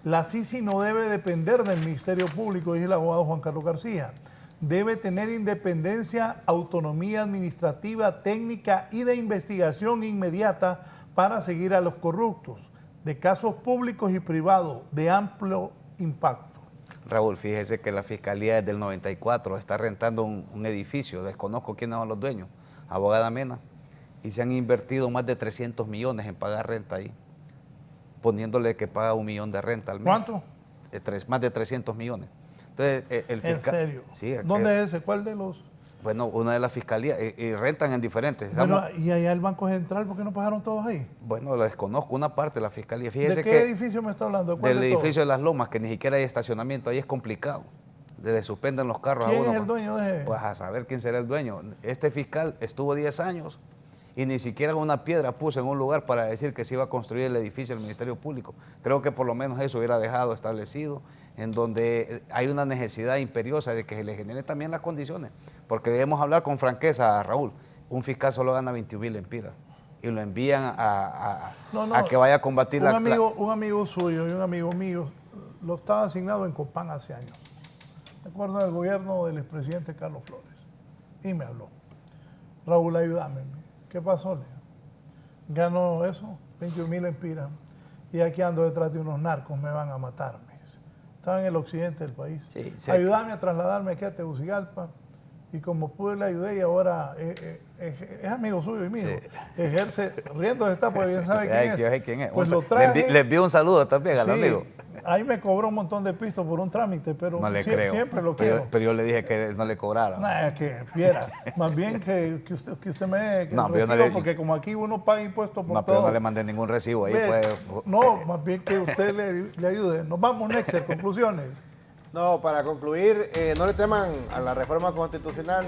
La CICI no debe depender del Ministerio Público, dice el abogado Juan Carlos García. Debe tener independencia, autonomía administrativa, técnica y de investigación inmediata para seguir a los corruptos, de casos públicos y privados de amplio impacto. Raúl, fíjese que la Fiscalía desde el 94 está rentando un edificio, desconozco quiénes son los dueños, abogada Mena, y se han invertido más de 300 millones en pagar renta ahí, poniéndole que paga 1 millón de renta al mes. ¿Cuánto? Más de 300 millones. Entonces, el fiscal, ¿en serio? Sí, ¿Dónde es ese? ¿Cuál de los...? Bueno, una de las fiscalías, y rentan en diferentes. Bueno, ¿y allá el Banco Central, por qué no pasaron todos ahí? Bueno, lo desconozco, una parte de la fiscalía. Fíjese ¿De qué edificio me está hablando? Del edificio de Las Lomas, que ni siquiera hay estacionamiento, ahí es complicado. Le suspenden los carros a uno. ¿Quién es el dueño de ese? Pues a saber quién será el dueño. Este fiscal estuvo 10 años y ni siquiera una piedra puso en un lugar para decir que se iba a construir el edificio del Ministerio Público. Creo que por lo menos eso hubiera dejado establecido, en donde hay una necesidad imperiosa de que se le generen también las condiciones. Porque debemos hablar con franqueza, Raúl. Un fiscal solo gana 21,000 lempiras y lo envían a que vaya a combatir un amigo suyo y un amigo mío lo estaba asignado en Copán hace años. Me acuerdo del gobierno del expresidente Carlos Flores. Y me habló. Raúl, ayúdame. ¿Qué pasó? Ganó eso, 21,000 lempiras. Y aquí ando detrás de unos narcos, me van a matarme. Estaba en el occidente del país. Sí, ayúdame a trasladarme aquí a Tegucigalpa. Y como pude le ayudé, y ahora es amigo suyo y mío. Sí. Ejerce, riéndose está, porque bien sabe quién es. Quién es. Pues lo traje. Le envío un saludo también al amigo. Ahí me cobró un montón de pisto por un trámite, pero No le creo. siempre lo pero, quiero. pero yo le dije que no le cobrara. Nah, que fiera. Más bien que usted me No, pero yo no reciba, le- porque como aquí uno paga impuestos por No, pero todo. no le mandé ningún recibo. Ahí Ve, fue, no, más bien que usted le ayude. Nos vamos, Nexer, conclusiones. No, para concluir, no le teman a la reforma constitucional,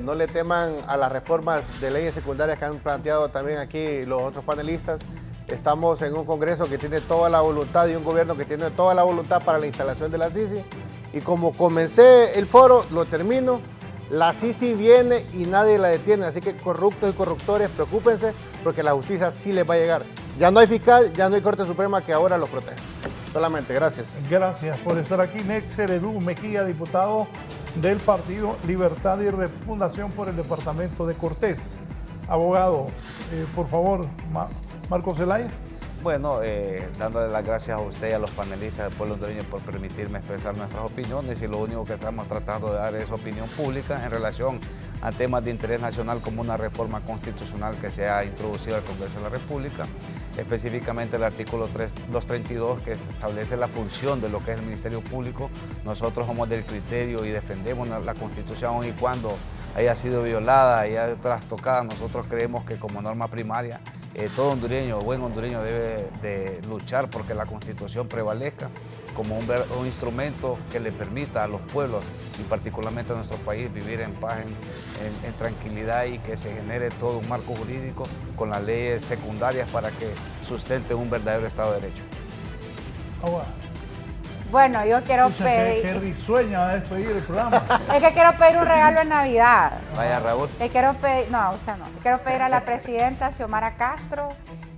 no le teman a las reformas de leyes secundarias que han planteado también aquí los otros panelistas. Estamos en un Congreso que tiene toda la voluntad y un gobierno que tiene toda la voluntad para la instalación de la CICI. Y como comencé el foro, lo termino. La CICI viene y nadie la detiene, así que corruptos y corruptores, preocúpense porque la justicia sí les va a llegar. Ya no hay fiscal, ya no hay Corte Suprema que ahora los protege. Solamente, gracias. Gracias por estar aquí. Nexer Edu Mejía, diputado del Partido Libertad y Refundación por el departamento de Cortés. Abogado, por favor, Marco Zelaya. Bueno, dándole las gracias a usted y a los panelistas del pueblo hondureño por permitirme expresar nuestras opiniones, y lo único que estamos tratando de dar es opinión pública en relación a temas de interés nacional, como una reforma constitucional que se ha introducido al Congreso de la República, específicamente el artículo 232, que establece la función de lo que es el Ministerio Público. Nosotros somos del criterio y defendemos la Constitución, aun y cuando haya sido violada, haya trastocada. Nosotros creemos que como norma primaria, todo hondureño, buen hondureño, debe de luchar porque la Constitución prevalezca como un instrumento que le permita a los pueblos, y particularmente a nuestro país, vivir en paz, en tranquilidad, y que se genere todo un marco jurídico con las leyes secundarias para que sustente un verdadero Estado de Derecho. Abogado. Bueno, yo quiero Qué pedir... risueña de despedir el programa. Es que quiero pedir un regalo en Navidad. Vaya, Raúl. Le quiero pedir... No, o sea, no. Le quiero pedir a la presidenta Xiomara Castro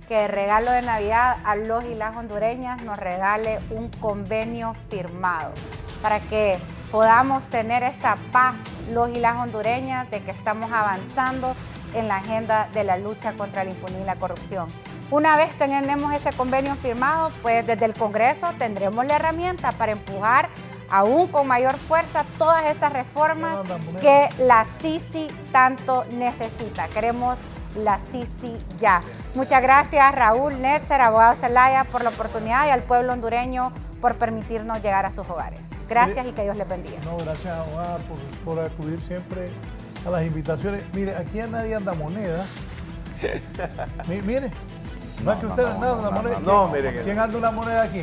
que de regalo de Navidad a los y las hondureñas nos regale un convenio firmado para que podamos tener esa paz, los y las hondureñas, de que estamos avanzando en la agenda de la lucha contra la impunidad y la corrupción. Una vez tenemos ese convenio firmado, pues desde el Congreso tendremos la herramienta para empujar aún con mayor fuerza todas esas reformas que la CICI tanto necesita. Queremos la CICI ya. Muchas gracias, Raúl, Netzer, abogado Zelaya, por la oportunidad, y al pueblo hondureño por permitirnos llegar a sus hogares. Gracias y que Dios les bendiga. No, gracias, abogada, por acudir siempre a las invitaciones. Mire, aquí a nadie anda moneda. Mire, no es que usted anda una moneda. No, mire que ¿Quién anda una moneda aquí?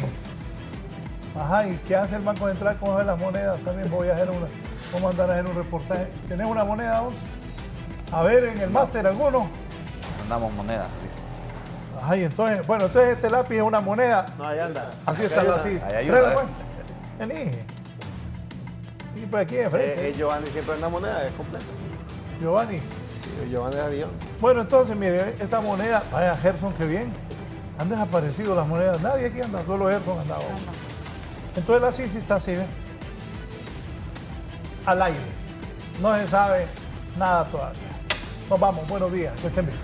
Ajá, ¿y qué hace el Banco Central con las monedas? También voy a hacer vamos a mandar a hacer un reportaje. ¿Tenés una moneda vos? A ver, en el máster, ¿alguno? Mandamos moneda. Ay, entonces, bueno, entonces este lápiz es una moneda. No, ahí anda. Así está, así. Ahí hay Tráela, una, pues. Vení. Y pues aquí enfrente. Giovanni siempre anda moneda, es completo. Giovanni. Sí, Giovanni de avión. Bueno, entonces, mire, esta moneda, vaya, Gerson, qué bien. Han desaparecido las monedas. Nadie aquí anda, solo Gerson andaba. Entonces la CICI está así, ¿ves? Al aire. No se sabe nada todavía. Nos vamos, buenos días, que estén bien.